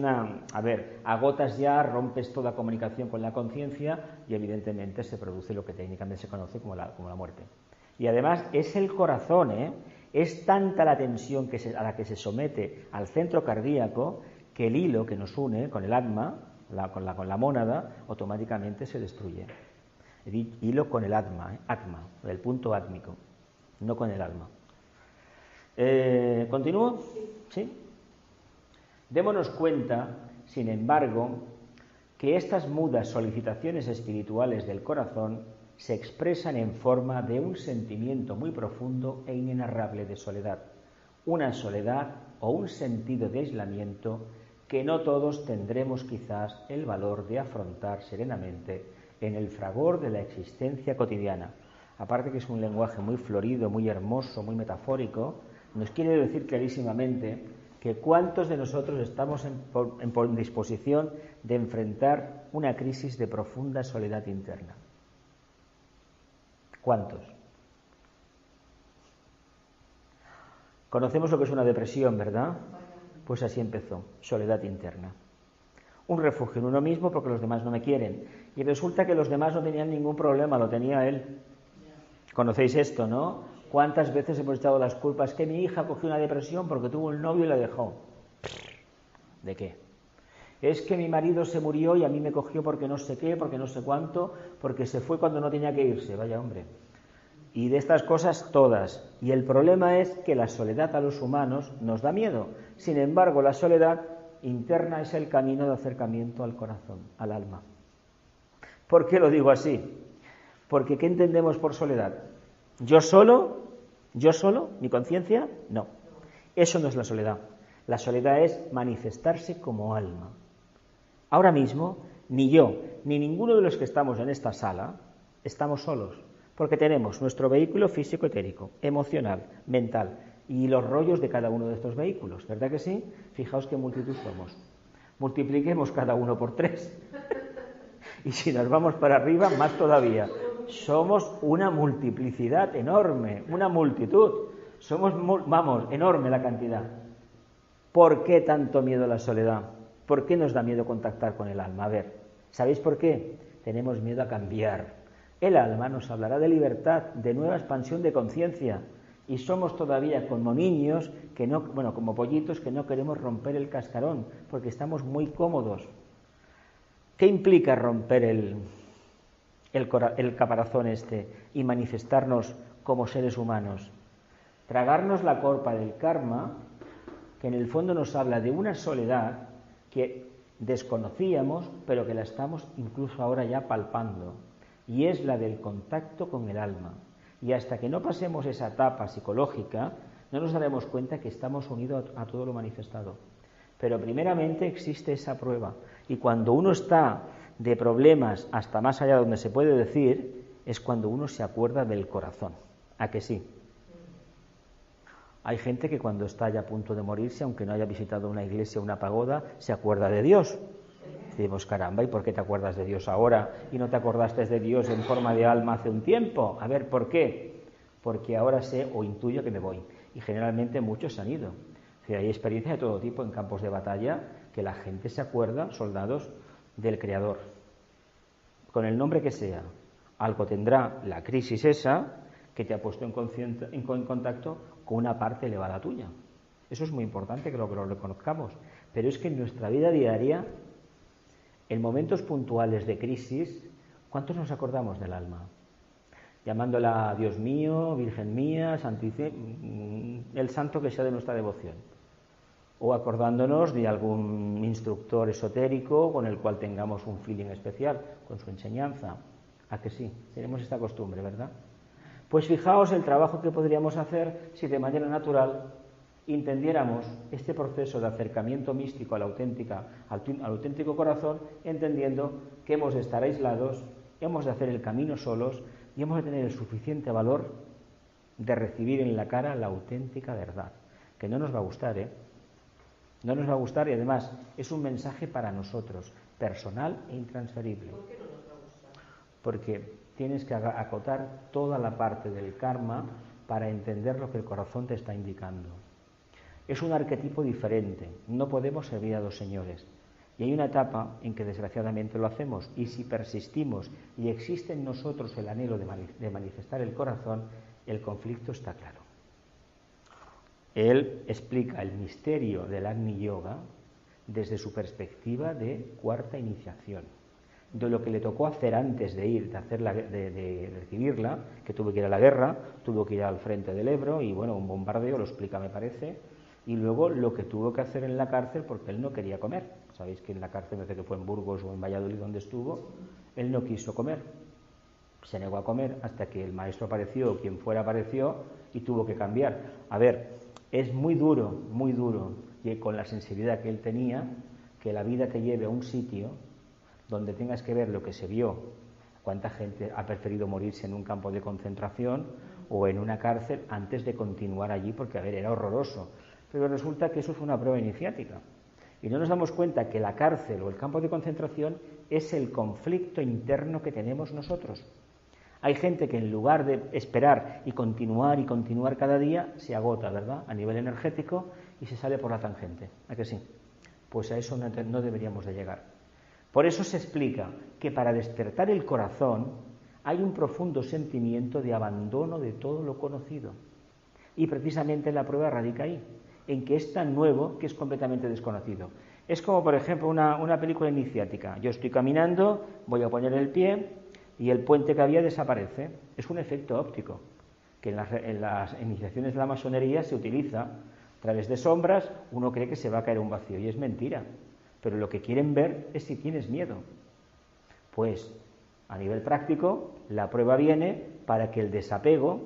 A: agotas ya, rompes toda comunicación con la conciencia y evidentemente se produce lo que técnicamente se conoce como la muerte. Y además es el corazón, es tanta la tensión a la que se somete al centro cardíaco que el hilo que nos une con el atma, con la mónada, automáticamente se destruye. El hilo con el atma, el punto átmico, no con el alma. ¿Continúo? ¿Sí? Démonos cuenta, sin embargo, que estas mudas solicitaciones espirituales del corazón se expresan en forma de un sentimiento muy profundo e inenarrable de soledad, una soledad o un sentido de aislamiento que no todos tendremos quizás el valor de afrontar serenamente en el fragor de la existencia cotidiana. Aparte que es un lenguaje muy florido, muy hermoso, muy metafórico, nos quiere decir clarísimamente que cuántos de nosotros estamos en disposición de enfrentar una crisis de profunda soledad interna. ¿Cuántos? Conocemos lo que es una depresión, ¿verdad? Pues así empezó, soledad interna. Un refugio en uno mismo porque los demás no me quieren. Y resulta que los demás no tenían ningún problema, lo tenía él. Conocéis esto, ¿no? ¿Cuántas veces hemos echado las culpas? Que mi hija cogió una depresión porque tuvo un novio y la dejó. ¿De qué? Es que mi marido se murió y a mí me cogió porque no sé qué, porque no sé cuánto, porque se fue cuando no tenía que irse. Vaya hombre. Y de estas cosas todas. Y el problema es que la soledad a los humanos nos da miedo. Sin embargo, la soledad interna es el camino de acercamiento al corazón, al alma. ¿Por qué lo digo así? Porque ¿qué entendemos por soledad? ¿Yo solo? ¿Mi conciencia? No. Eso no es la soledad. La soledad es manifestarse como alma. Ahora mismo, ni yo, ni ninguno de los que estamos en esta sala, estamos solos. Porque tenemos nuestro vehículo físico, etérico, emocional, mental y los rollos de cada uno de estos vehículos, ¿verdad que sí? Fijaos qué multitud somos. Multipliquemos cada uno por 3. Y si nos vamos para arriba, más todavía. Somos una multiplicidad enorme, una multitud. Somos, enorme la cantidad. ¿Por qué tanto miedo a la soledad? ¿Por qué nos da miedo contactar con el alma? A ver, ¿sabéis por qué? Tenemos miedo a cambiar. El alma nos hablará de libertad, de nueva expansión de conciencia, y somos todavía como niños, como pollitos que no queremos romper el cascarón, porque estamos muy cómodos. ¿Qué implica romper el caparazón este y manifestarnos como seres humanos? Tragarnos la corpa del karma, que en el fondo nos habla de una soledad que desconocíamos, pero que la estamos incluso ahora ya palpando. Y es la del contacto con el alma. Y hasta que no pasemos esa etapa psicológica, no nos daremos cuenta que estamos unidos a todo lo manifestado. Pero primeramente existe esa prueba. Y cuando uno está de problemas hasta más allá donde se puede decir, es cuando uno se acuerda del corazón. ¿A que sí? Hay gente que cuando está ya a punto de morirse, aunque no haya visitado una iglesia o una pagoda, se acuerda de Dios. Decimos, caramba, ¿y por qué te acuerdas de Dios ahora y no te acordaste de Dios en forma de alma hace un tiempo? A ver, ¿por qué? Porque ahora sé o intuyo que me voy. Y generalmente muchos se han ido. O sea, hay experiencias de todo tipo en campos de batalla que la gente se acuerda, soldados, del Creador. Con el nombre que sea. Algo tendrá la crisis esa que te ha puesto en contacto con una parte elevada tuya. Eso es muy importante que lo reconozcamos. Pero es que en nuestra vida diaria, en momentos puntuales de crisis, ¿cuántos nos acordamos del alma? Llamándola Dios mío, Virgen mía, el santo que sea de nuestra devoción. O acordándonos de algún instructor esotérico con el cual tengamos un feeling especial, con su enseñanza. ¿A que sí? Tenemos esta costumbre, ¿verdad? Pues fijaos el trabajo que podríamos hacer si de manera natural entendiéramos este proceso de acercamiento místico al auténtico corazón, entendiendo que hemos de estar aislados, hemos de hacer el camino solos y hemos de tener el suficiente valor de recibir en la cara la auténtica verdad, que no nos va a gustar, No nos va a gustar y además es un mensaje para nosotros, personal e intransferible.
B: ¿Por qué no nos va a gustar?
A: Porque tienes que acotar toda la parte del karma para entender lo que el corazón te está indicando. Es un arquetipo diferente, no podemos servir a dos señores. Y hay una etapa en que desgraciadamente lo hacemos, y si persistimos y existe en nosotros el anhelo de manifestar el corazón, el conflicto está claro. Él explica el misterio del Agni Yoga desde su perspectiva de cuarta iniciación, de lo que le tocó hacer antes de ir, de recibirla, que tuvo que ir a la guerra, tuvo que ir al frente del Ebro, y bueno, un bombardeo, lo explica me parece, y luego lo que tuvo que hacer en la cárcel porque él no quería comer. Sabéis que en la cárcel, desde que fue en Burgos o en Valladolid donde estuvo, él no quiso comer. Se negó a comer hasta que el maestro apareció, o quien fuera apareció, y tuvo que cambiar. A ver, es muy duro, y con la sensibilidad que él tenía, que la vida te lleve a un sitio donde tengas que ver lo que se vio. Cuánta gente ha preferido morirse en un campo de concentración o en una cárcel antes de continuar allí, porque, a ver, era horroroso. Pero resulta que eso es una prueba iniciática. Y no nos damos cuenta que la cárcel o el campo de concentración es el conflicto interno que tenemos nosotros. Hay gente que en lugar de esperar y continuar cada día, se agota, ¿verdad?, a nivel energético y se sale por la tangente. ¿A que sí? Pues a eso no deberíamos de llegar. Por eso se explica que para despertar el corazón hay un profundo sentimiento de abandono de todo lo conocido. Y precisamente la prueba radica ahí, en que es tan nuevo que es completamente desconocido. Es como, por ejemplo, una película iniciática. Yo estoy caminando, voy a poner el pie y el puente que había desaparece. Es un efecto óptico, que en las iniciaciones de la masonería se utiliza. A través de sombras uno cree que se va a caer un vacío, y es mentira. Pero lo que quieren ver es si tienes miedo. Pues, a nivel práctico, la prueba viene para que el desapego,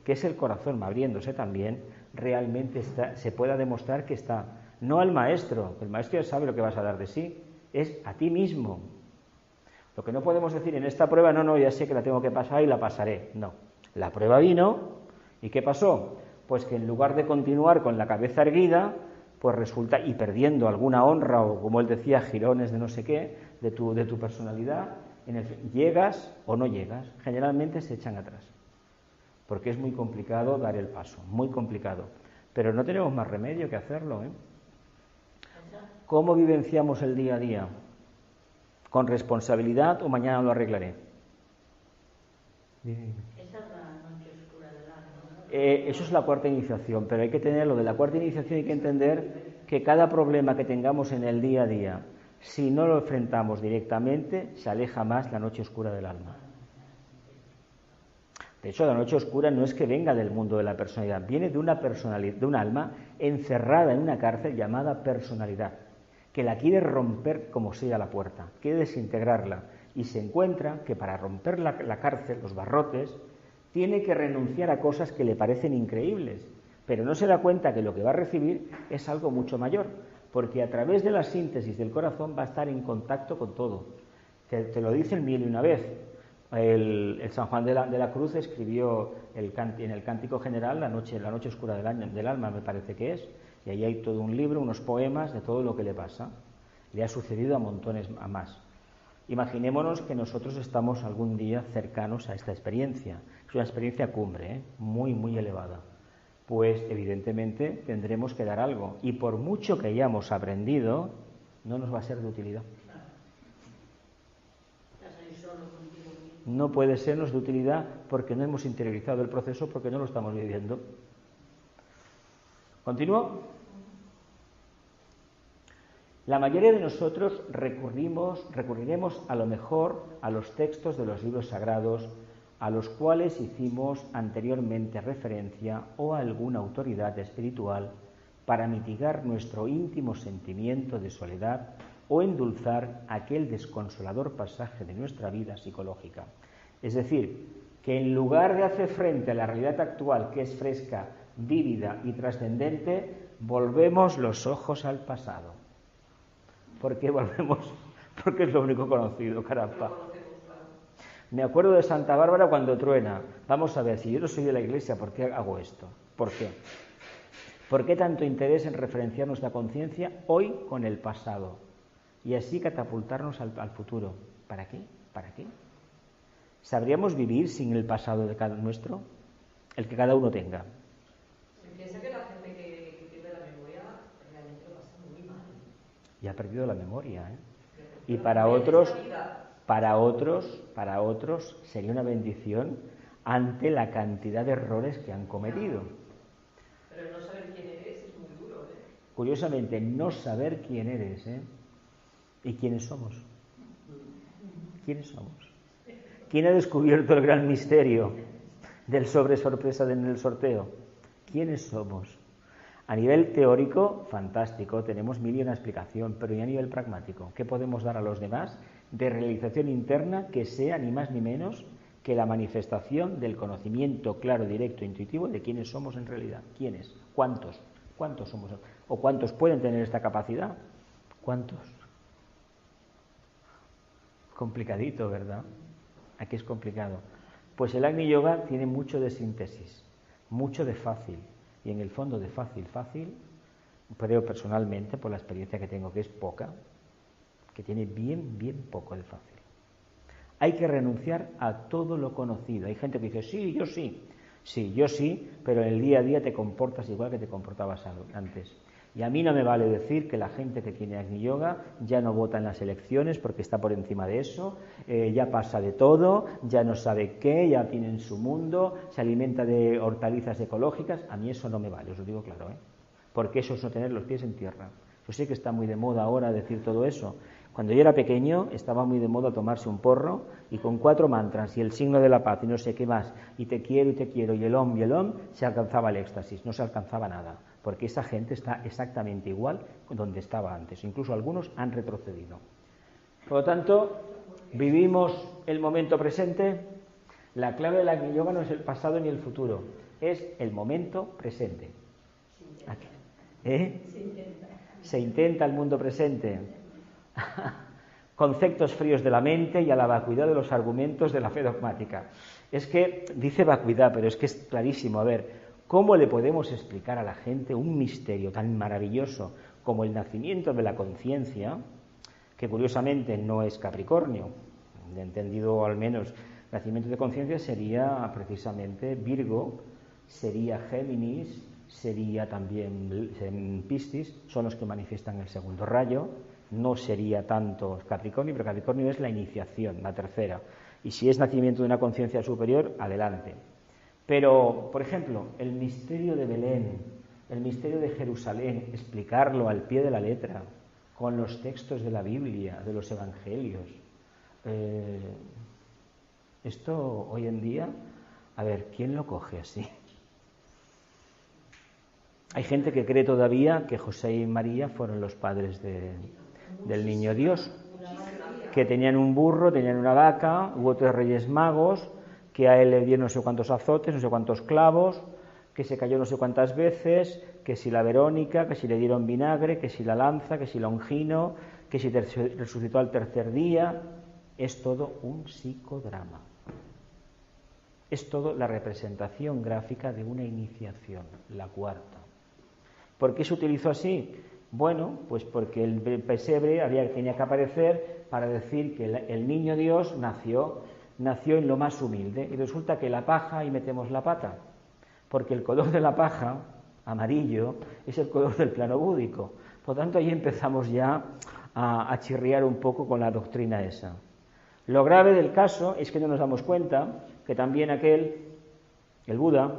A: que es el corazón abriéndose también, realmente se pueda demostrar que está. No al maestro, el maestro ya sabe lo que vas a dar de sí, es a ti mismo. Lo que no podemos decir en esta prueba, no, ya sé que la tengo que pasar y la pasaré. No, la prueba vino, ¿y qué pasó? Pues que en lugar de continuar con la cabeza erguida, pues resulta, y perdiendo alguna honra, o como él decía, jirones de no sé qué, de tu personalidad, llegas o no llegas, generalmente se echan atrás, porque es muy complicado dar el paso, muy complicado, pero no tenemos más remedio que hacerlo, ¿eh? ¿Cómo vivenciamos el día a día? ¿Con responsabilidad o mañana lo arreglaré?
C: Esa es la noche oscura del alma, ¿no?
A: Eso es la cuarta iniciación, pero hay que tener lo de la cuarta iniciación, hay que entender que cada problema que tengamos en el día a día, si no lo enfrentamos directamente, se aleja más la noche oscura del alma. De hecho, la noche oscura no es que venga del mundo de la personalidad, viene de una personalidad, de un alma encerrada en una cárcel llamada personalidad, que la quiere romper como sea la puerta, quiere desintegrarla, y se encuentra que para romper la cárcel, los barrotes, tiene que renunciar a cosas que le parecen increíbles, pero no se da cuenta que lo que va a recibir es algo mucho mayor, porque a través de la síntesis del corazón va a estar en contacto con todo. Te lo dice el mil y una vez. El San Juan de la Cruz escribió en el Cántico General la noche oscura del alma, me parece que es, y ahí hay todo un libro, unos poemas de todo lo que le pasa. Le ha sucedido a montones a más. Imaginémonos que nosotros estamos algún día cercanos a esta experiencia. Es una experiencia cumbre, muy, muy elevada. Pues evidentemente tendremos que dar algo, y por mucho que hayamos aprendido, no nos va a ser de utilidad. No puede sernos de utilidad porque no hemos interiorizado el proceso, porque no lo estamos viviendo. ¿Continúo? La mayoría de nosotros recurriremos a lo mejor a los textos de los libros sagrados a los cuales hicimos anteriormente referencia, o a alguna autoridad espiritual, para mitigar nuestro íntimo sentimiento de soledad o endulzar aquel desconsolador pasaje de nuestra vida psicológica. Es decir, que en lugar de hacer frente a la realidad actual, que es fresca, vívida y trascendente, volvemos los ojos al pasado. ¿Por qué volvemos? Porque es lo único conocido, caramba. Me acuerdo de Santa Bárbara cuando truena. Vamos a ver, si yo no soy de la Iglesia, ¿por qué hago esto? ¿Por qué? ¿Por qué tanto interés en referenciar nuestra conciencia hoy con el pasado? Y así catapultarnos al futuro. ¿Para qué? ¿Para qué? ¿Sabríamos vivir sin el pasado de cada nuestro? El que cada uno tenga.
B: Piensa que la gente que pierde la memoria realmente lo pasa muy mal.
A: Y ha perdido la memoria, ¿eh? Y para otros sería una bendición ante la cantidad de errores que han cometido.
B: Pero no saber quién eres es muy duro, ¿eh?
A: Curiosamente, no saber quién eres, ¿eh? ¿Y quiénes somos? ¿Quiénes somos? ¿Quién ha descubierto el gran misterio del sorpresa en el sorteo? ¿Quiénes somos? A nivel teórico, fantástico, tenemos mil y una explicación, pero ¿y a nivel pragmático? ¿Qué podemos dar a los demás de realización interna que sea ni más ni menos que la manifestación del conocimiento claro, directo, intuitivo de quiénes somos en realidad. ¿Quiénes? ¿Cuántos? ¿Cuántos somos? ¿O cuántos pueden tener esta capacidad? ¿Cuántos? Complicadito, ¿verdad? Aquí es complicado. Pues el Agni Yoga tiene mucho de síntesis, mucho de fácil. Y en el fondo de fácil, creo personalmente, por la experiencia que tengo, que es poca, que tiene bien poco de fácil. Hay que renunciar a todo lo conocido. Hay gente que dice, sí, yo sí. Sí, yo sí, pero en el día a día te comportas igual que te comportabas antes. Y a mí no me vale decir que la gente que tiene Agni Yoga ya no vota en las elecciones porque está por encima de eso, ya pasa de todo, ya no sabe qué, ya tiene en su mundo, se alimenta de hortalizas ecológicas. A mí eso no me vale, os lo digo claro, porque eso es no tener los pies en tierra. Yo sé que está muy de moda ahora decir todo eso. Cuando yo era pequeño estaba muy de moda tomarse un porro y con 4 mantras y el signo de la paz y no sé qué más, y te quiero y el om, se alcanzaba el éxtasis, no se alcanzaba nada, porque esa gente está exactamente igual donde estaba antes, incluso algunos han retrocedido. Por lo tanto, vivimos el momento presente. La clave del Agni Yoga no es el pasado ni el futuro, es el momento presente. Se intenta el mundo presente. Conceptos fríos de la mente y a la vacuidad de los argumentos de la fe dogmática. Es que dice vacuidad, pero es que es clarísimo. A ver, ¿cómo le podemos explicar a la gente un misterio tan maravilloso como el nacimiento de la conciencia, que curiosamente no es Capricornio? Entendido al menos, nacimiento de conciencia sería precisamente Virgo, sería Géminis, sería también Piscis, son los que manifiestan el segundo rayo. No sería tanto Capricornio, pero Capricornio es la iniciación, la tercera. Y si es nacimiento de una conciencia superior, adelante. Pero, por ejemplo, el misterio de Belén, el misterio de Jerusalén, explicarlo al pie de la letra, con los textos de la Biblia, de los Evangelios. Esto hoy en día, a ver, ¿quién lo coge así? Hay gente que cree todavía que José y María fueron los padres del niño Dios, que tenían un burro, tenían una vaca, hubo 3 reyes magos, que a él le dieron no sé cuántos azotes, no sé cuántos clavos, que se cayó no sé cuántas veces, que si la Verónica, que si le dieron vinagre, que si la lanza, que si Longino, que si resucitó al 3er día. Es todo un psicodrama. Es todo la representación gráfica de una iniciación, la 4ª. ¿Por qué se utilizó así? Bueno, pues porque el pesebre tenía que aparecer para decir que el niño Dios nació en lo más humilde. Y resulta que la paja, ahí metemos la pata, porque el color de la paja, amarillo, es el color del plano búdico. Por lo tanto, ahí empezamos ya a chirriar un poco con la doctrina esa. Lo grave del caso es que no nos damos cuenta que también el Buda,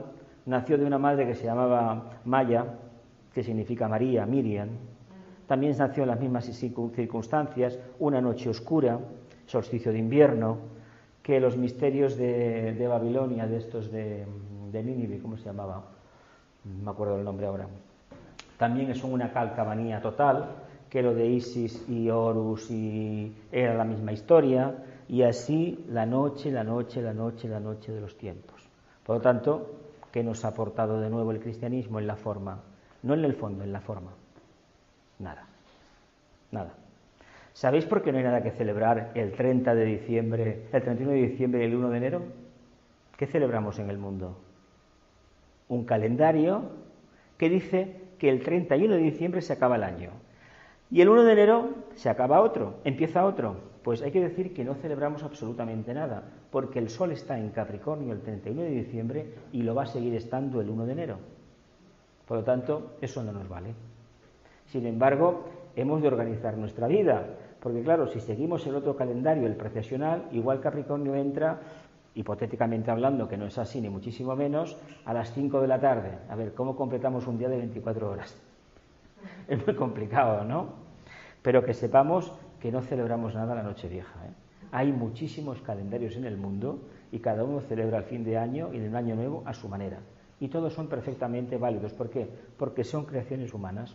A: nació de una madre que se llamaba Maya, que significa María, Miriam. También nació en las mismas circunstancias, una noche oscura, solsticio de invierno, que los misterios de Babilonia, de estos de Nínive, ¿cómo se llamaba? No me acuerdo el nombre ahora. También son una calcamanía total, que lo de Isis y Horus era la misma historia, y así la noche de los tiempos. Por lo tanto, ¿qué nos ha aportado de nuevo el cristianismo en la forma? No en el fondo, en la forma. Nada. ¿Sabéis por qué no hay nada que celebrar el 30 de diciembre, el 31 de diciembre y el 1 de enero? ¿Qué celebramos en el mundo? Un calendario que dice que el 31 de diciembre se acaba el año. Y el 1 de enero se acaba otro, empieza otro. Pues hay que decir que no celebramos absolutamente nada, porque el Sol está en Capricornio el 31 de diciembre y lo va a seguir estando el 1 de enero. Por lo tanto, eso no nos vale. Sin embargo, hemos de organizar nuestra vida, porque claro, si seguimos el otro calendario, el precesional, igual Capricornio entra, hipotéticamente hablando, que no es así ni muchísimo menos, a las 5 de la tarde. A ver, ¿cómo completamos un día de 24 horas? Es muy complicado, ¿no? Pero que sepamos que no celebramos nada la Nochevieja, Hay muchísimos calendarios en el mundo y cada uno celebra el fin de año y el año nuevo a su manera. Y todos son perfectamente válidos. ¿Por qué? Porque son creaciones humanas,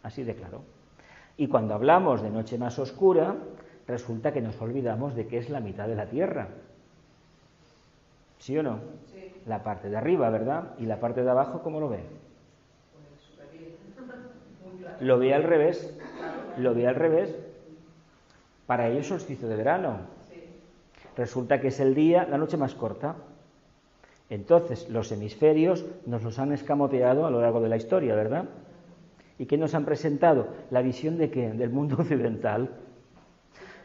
A: así de claro. Y cuando hablamos de noche más oscura, resulta que nos olvidamos de que es la mitad de la Tierra. ¿Sí o no?
B: Sí.
A: La parte de arriba, ¿verdad? Y la parte de abajo, ¿cómo lo ve?
B: Pues súper bien. Muy claro.
A: Lo ve al revés. Lo ve al revés. Para ellos es solsticio de verano.
B: Sí.
A: Resulta que es el día, la noche más corta. Entonces, los hemisferios nos los han escamoteado a lo largo de la historia, ¿verdad? ¿Y qué nos han presentado? La visión de qué? Del mundo occidental.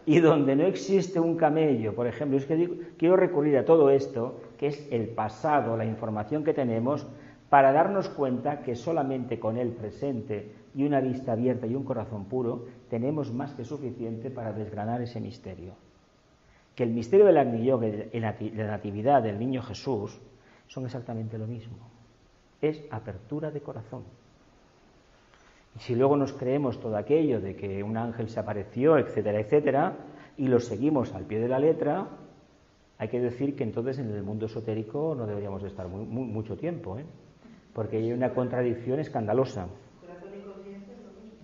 A: Y donde no existe un camello, por ejemplo, es que quiero recurrir a todo esto, que es el pasado, la información que tenemos, para darnos cuenta que solamente con el presente y una vista abierta y un corazón puro, tenemos más que suficiente para desgranar ese misterio. Que el misterio del Agni Yoga y la natividad del niño Jesús son exactamente lo mismo. Es apertura de corazón. Y si luego nos creemos todo aquello de que un ángel se apareció, etcétera, etcétera, y lo seguimos al pie de la letra, hay que decir que entonces en el mundo esotérico no deberíamos estar mucho tiempo, porque hay una contradicción escandalosa.
B: Corazón y conciencia es lo mismo.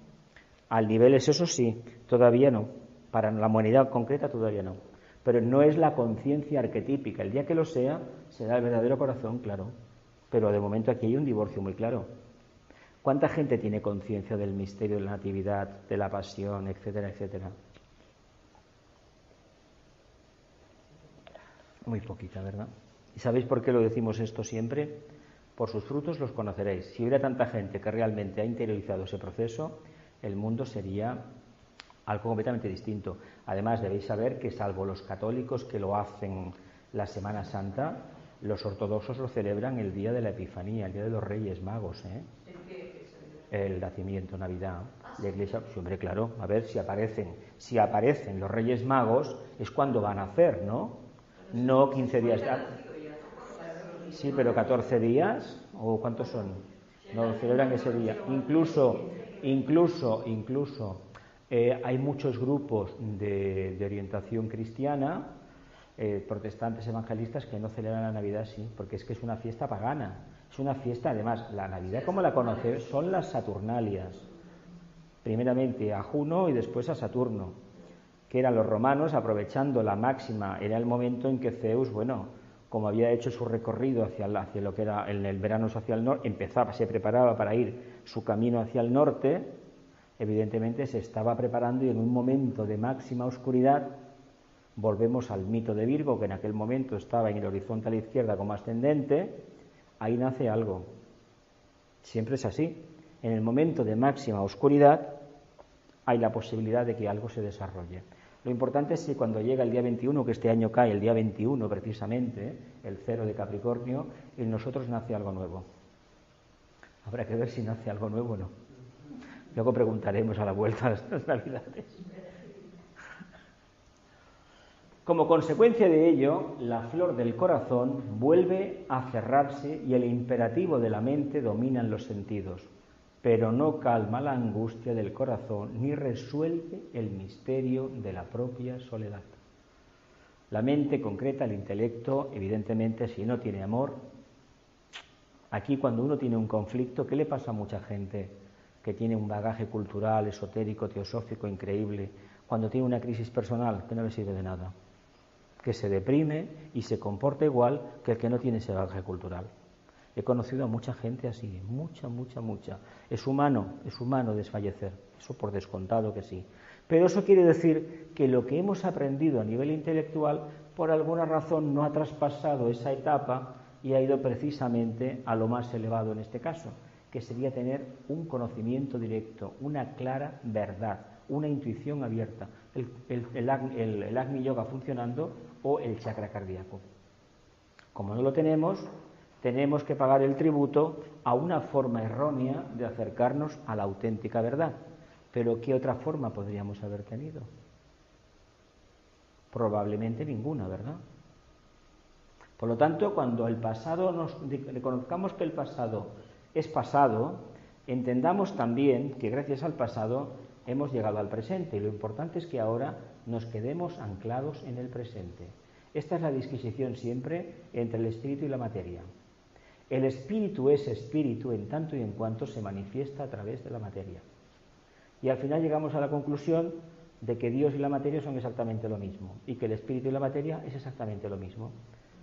A: Al nivel es eso sí, todavía no. Para la humanidad concreta todavía no. Pero no es la conciencia arquetípica. El día que lo sea, será el verdadero corazón, claro. Pero de momento aquí hay un divorcio muy claro. ¿Cuánta gente tiene conciencia del misterio de la natividad, de la pasión, etcétera, etcétera? Muy poquita, ¿verdad? ¿Y sabéis por qué lo decimos esto siempre? Por sus frutos los conoceréis. Si hubiera tanta gente que realmente ha interiorizado ese proceso, el mundo sería algo completamente distinto. Además, debéis saber que salvo los católicos que lo hacen la Semana Santa, los ortodoxos lo celebran el día de la Epifanía, el día de los Reyes Magos, el nacimiento, Navidad. La Iglesia, pues, hombre, claro, a ver si aparecen los Reyes Magos, es cuando van a hacer, ¿no? No 15 días. Sí, pero 14 días, ¿o cuántos son? No, celebran ese día. Incluso, hay muchos grupos de orientación cristiana, protestantes evangelistas, que no celebran la Navidad así, porque es que es una fiesta pagana. Es una fiesta, además, la Navidad, como la conocemos, son las Saturnalias. Primeramente a Juno y después a Saturno, que eran los romanos aprovechando la máxima, era el momento en que Zeus, bueno, como había hecho su recorrido hacia lo que era en el verano hacia el norte, se preparaba para ir su camino hacia el norte, evidentemente se estaba preparando y en un momento de máxima oscuridad, volvemos al mito de Virgo, que en aquel momento estaba en el horizonte a la izquierda como ascendente, ahí nace algo. Siempre es así. En el momento de máxima oscuridad hay la posibilidad de que algo se desarrolle. Lo importante es que cuando llega el día 21, que este año cae el día 21 precisamente, el 0 de Capricornio, en nosotros nace algo nuevo. Habrá que ver si nace algo nuevo o no. Luego preguntaremos a la vuelta de las Navidades. Como consecuencia de ello, la flor del corazón vuelve a cerrarse y el imperativo de la mente domina los sentidos, pero no calma la angustia del corazón ni resuelve el misterio de la propia soledad. La mente concreta, el intelecto, evidentemente, si no tiene amor, aquí cuando uno tiene un conflicto, ¿qué le pasa a mucha gente que tiene un bagaje cultural, esotérico, teosófico increíble, cuando tiene una crisis personal que no le sirve de nada? Que se deprime y se comporta igual que el que no tiene ese bagaje cultural. He conocido a mucha gente así, mucha. Es humano desfallecer, eso por descontado que sí. Pero eso quiere decir que lo que hemos aprendido a nivel intelectual, por alguna razón no ha traspasado esa etapa y ha ido precisamente a lo más elevado en este caso, que sería tener un conocimiento directo, una clara verdad, una intuición abierta, el Agni Yoga funcionando o el chakra cardíaco. Como no lo tenemos que pagar el tributo a una forma errónea de acercarnos a la auténtica verdad. Pero ¿qué otra forma podríamos haber tenido? Probablemente ninguna, ¿verdad? Por lo tanto, cuando el pasado reconozcamos que el pasado es pasado, entendamos también que gracias al pasado hemos llegado al presente y lo importante es que ahora nos quedemos anclados en el presente. Esta es la disquisición siempre entre el espíritu y la materia. El espíritu es espíritu en tanto y en cuanto se manifiesta a través de la materia. Y al final llegamos a la conclusión de que Dios y la materia son exactamente lo mismo y que el espíritu y la materia es exactamente lo mismo.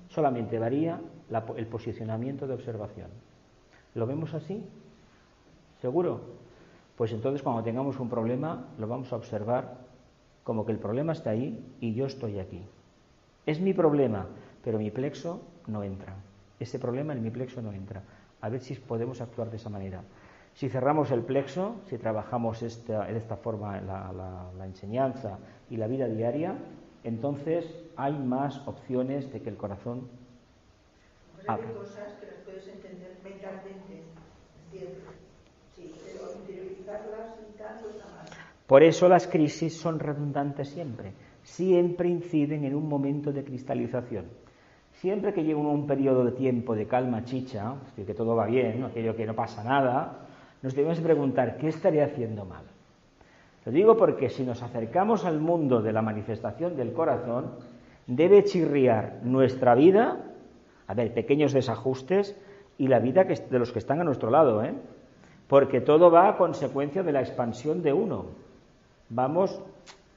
A: Solamente varía el posicionamiento de observación. ¿Lo vemos así? ¿Seguro? Pues entonces cuando tengamos un problema lo vamos a observar como que el problema está ahí y yo estoy aquí. Es mi problema, pero mi plexo no entra. Ese problema en mi plexo no entra. A ver si podemos actuar de esa manera. Si cerramos el plexo, si trabajamos de esta forma la enseñanza y la vida diaria, entonces hay más opciones de que el corazón abra.
D: Hay cosas que las puedes entender mentalmente, ¿entiendes? Sí, pero interiorizarlas y tal no está mal.
A: Por eso las crisis son redundantes siempre. Siempre inciden en un momento de cristalización. Siempre que llega un periodo de tiempo de calma chicha, que todo va bien, aquello que no pasa nada, nos debemos preguntar, ¿qué estaré haciendo mal? Lo digo porque si nos acercamos al mundo de la manifestación del corazón, debe chirriar nuestra vida, a ver, pequeños desajustes, y la vida de los que están a nuestro lado, porque todo va a consecuencia de la expansión de uno. Vamos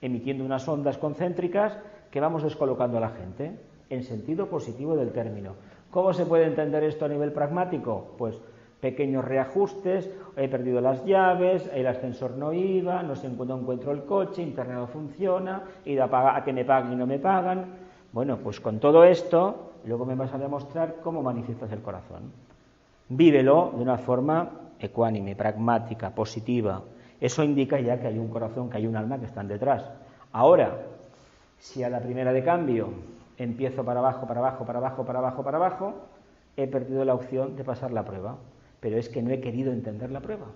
A: emitiendo unas ondas concéntricas que vamos descolocando a la gente, en sentido positivo del término. ¿Cómo se puede entender esto a nivel pragmático? Pues pequeños reajustes, he perdido las llaves, el ascensor no iba, no encuentro el coche, internet no funciona, ir a que me paguen y no me pagan. Bueno, pues con todo esto, luego me vas a demostrar cómo manifiestas el corazón. Vívelo de una forma ecuánime, pragmática, positiva. Eso indica ya que hay un corazón, que hay un alma que están detrás. Ahora, si a la primera de cambio empiezo para abajo, he perdido la opción de pasar la prueba. Pero es que no he querido entender la prueba.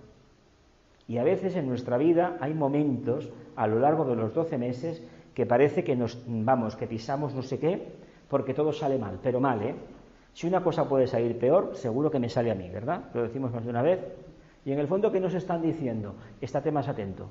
A: Y a veces en nuestra vida hay momentos a lo largo de los 12 meses que parece que que pisamos no sé qué, porque todo sale mal, pero mal, Si una cosa puede salir peor, seguro que me sale a mí, ¿verdad? Lo decimos más de una vez. Y en el fondo, ¿qué nos están diciendo? Estate más atento.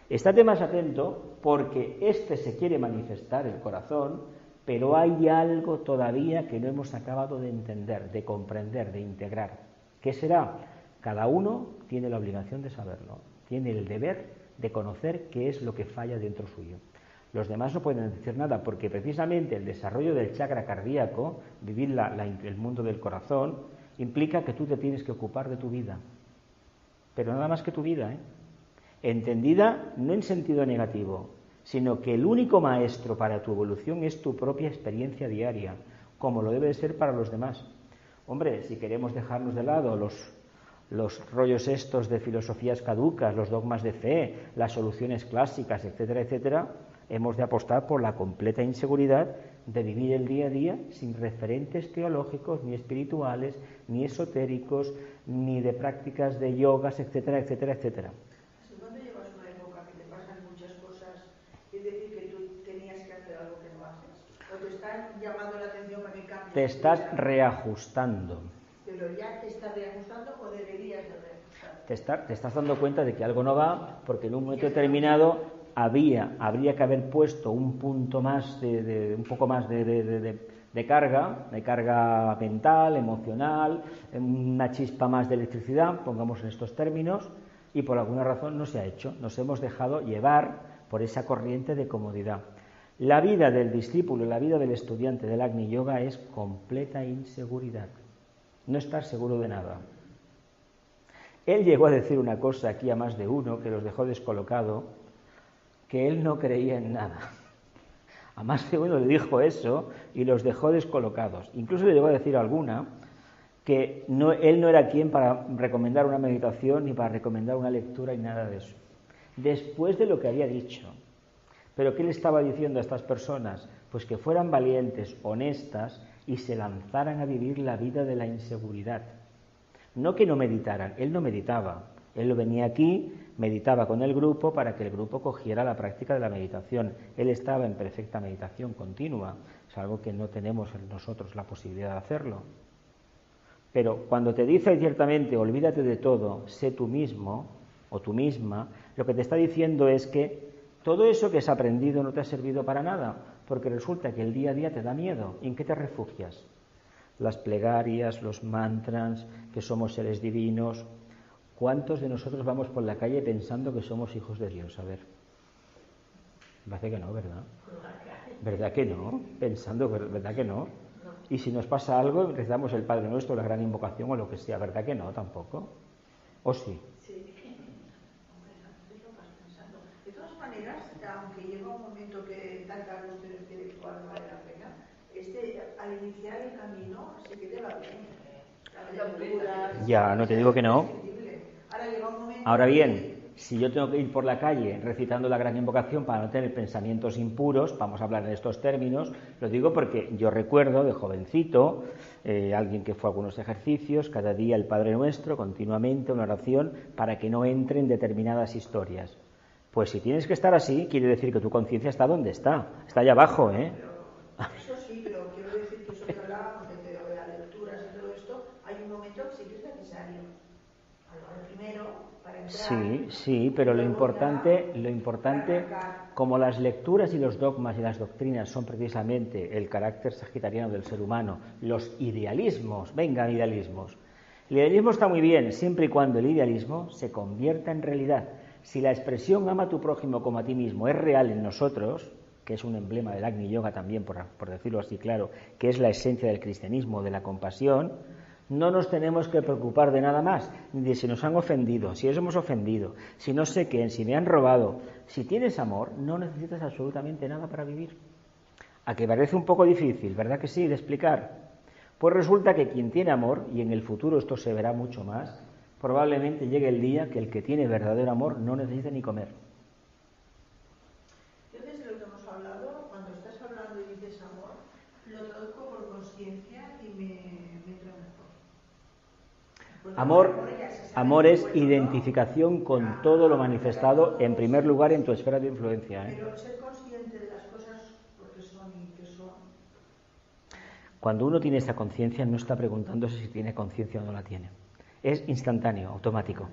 A: Estate más atento porque se quiere manifestar el corazón, pero hay algo todavía que no hemos acabado de entender, de comprender, de integrar. ¿Qué será? Cada uno tiene la obligación de saberlo, tiene el deber de conocer qué es lo que falla dentro suyo. Los demás no pueden decir nada porque precisamente el desarrollo del chakra cardíaco, vivir el mundo del corazón, implica que tú te tienes que ocupar de tu vida, pero nada más que tu vida, entendida no en sentido negativo, sino que el único maestro para tu evolución es tu propia experiencia diaria, como lo debe de ser para los demás. Hombre, si queremos dejarnos de lado los rollos estos de filosofías caducas, los dogmas de fe, las soluciones clásicas, etcétera, etcétera, hemos de apostar por la completa inseguridad de vivir el día a día sin referentes teológicos, ni espirituales, ni esotéricos, ni de prácticas de yogas, etcétera, etcétera, etcétera.
D: ¿Cuándo llevas una época que te pasan muchas cosas y decir que tú tenías que hacer algo que no haces? ¿O te están llamando la atención para que cambies?
A: Te estás reajustando.
D: ¿Pero ya te estás reajustando o deberías de reajustar?
A: Te estás dando cuenta de que algo no va porque en un momento determinado habría que haber puesto un punto más un poco más de carga mental, emocional, una chispa más de electricidad, pongamos en estos términos, y por alguna razón no se ha hecho. Nos hemos dejado llevar por esa corriente de comodidad. La vida del discípulo, la vida del estudiante del Agni Yoga es completa inseguridad. No estar seguro de nada. Él llegó a decir una cosa aquí a más de uno que los dejó descolocado, que él no creía en nada. A más de uno le dijo eso y los dejó descolocados. Incluso le llegó a decir a alguna que él no era quien para recomendar una meditación ni para recomendar una lectura y nada de eso. Después de lo que había dicho. ¿Pero qué le estaba diciendo a estas personas? Pues que fueran valientes, honestas y se lanzaran a vivir la vida de la inseguridad. No que no meditaran, él no meditaba. Él venía aquí, meditaba con el grupo para que el grupo cogiera la práctica de la meditación. Él estaba en perfecta meditación continua, es algo que no tenemos nosotros la posibilidad de hacerlo. Pero cuando te dice ciertamente, olvídate de todo, sé tú mismo o tú misma, lo que te está diciendo es que todo eso que has aprendido no te ha servido para nada, porque resulta que el día a día te da miedo. ¿En qué te refugias? Las plegarias, los mantras, que somos seres divinos. ¿Cuántos de nosotros vamos por la calle pensando que somos hijos de Dios? A ver. Me parece que no, ¿verdad? ¿Verdad que no? Pensando, ¿verdad que no? Y si nos pasa algo, rezamos el Padre Nuestro, la gran invocación o lo que sea, ¿verdad que no? Tampoco. ¿O sí?
D: Sí. De todas maneras, aunque llega un momento que tanta angustia espiritual no vale la pena, al iniciar el camino sí que te va bien.
A: Ya, no te digo que no.
D: Ahora llega un momento.
A: Ahora bien, si yo tengo que ir por la calle recitando la gran invocación para no tener pensamientos impuros, vamos a hablar en estos términos, lo digo porque yo recuerdo de jovencito, alguien que fue a algunos ejercicios, cada día el Padre Nuestro, continuamente una oración para que no entren determinadas historias. Pues si tienes que estar así, quiere decir que tu conciencia está donde está allá abajo, ¿eh?
D: Eso sí, pero quiero decir que eso que hablábamos de las lecturas y todo esto, hay un momento que sí que es necesario. Primero, para entrar.
A: Sí, pero lo importante, como las lecturas y los dogmas y las doctrinas son precisamente el carácter sagitariano del ser humano, los idealismos, venga, idealismos. El idealismo está muy bien, siempre y cuando el idealismo se convierta en realidad. Si la expresión ama a tu prójimo como a ti mismo es real en nosotros, que es un emblema del Agni Yoga también, por decirlo así claro, que es la esencia del cristianismo, de la compasión, no nos tenemos que preocupar de nada más, ni de si nos han ofendido, si os hemos ofendido, si no sé qué, si me han robado. Si tienes amor, no necesitas absolutamente nada para vivir. A que parece un poco difícil, ¿verdad que sí?, de explicar. Pues resulta que quien tiene amor, y en el futuro esto se verá mucho más, probablemente llegue el día que el que tiene verdadero amor no necesita ni comer.
D: Yo desde lo que hemos hablado, cuando estás hablando y dices amor, lo traduzco por conciencia y me entra mejor.
A: Amor es identificación con todo lo manifestado, en primer lugar en tu esfera de influencia.
D: Pero ser consciente de las cosas porque son y que son.
A: Cuando uno tiene esta conciencia no está preguntándose si tiene conciencia o no la tiene. Es instantáneo, automático.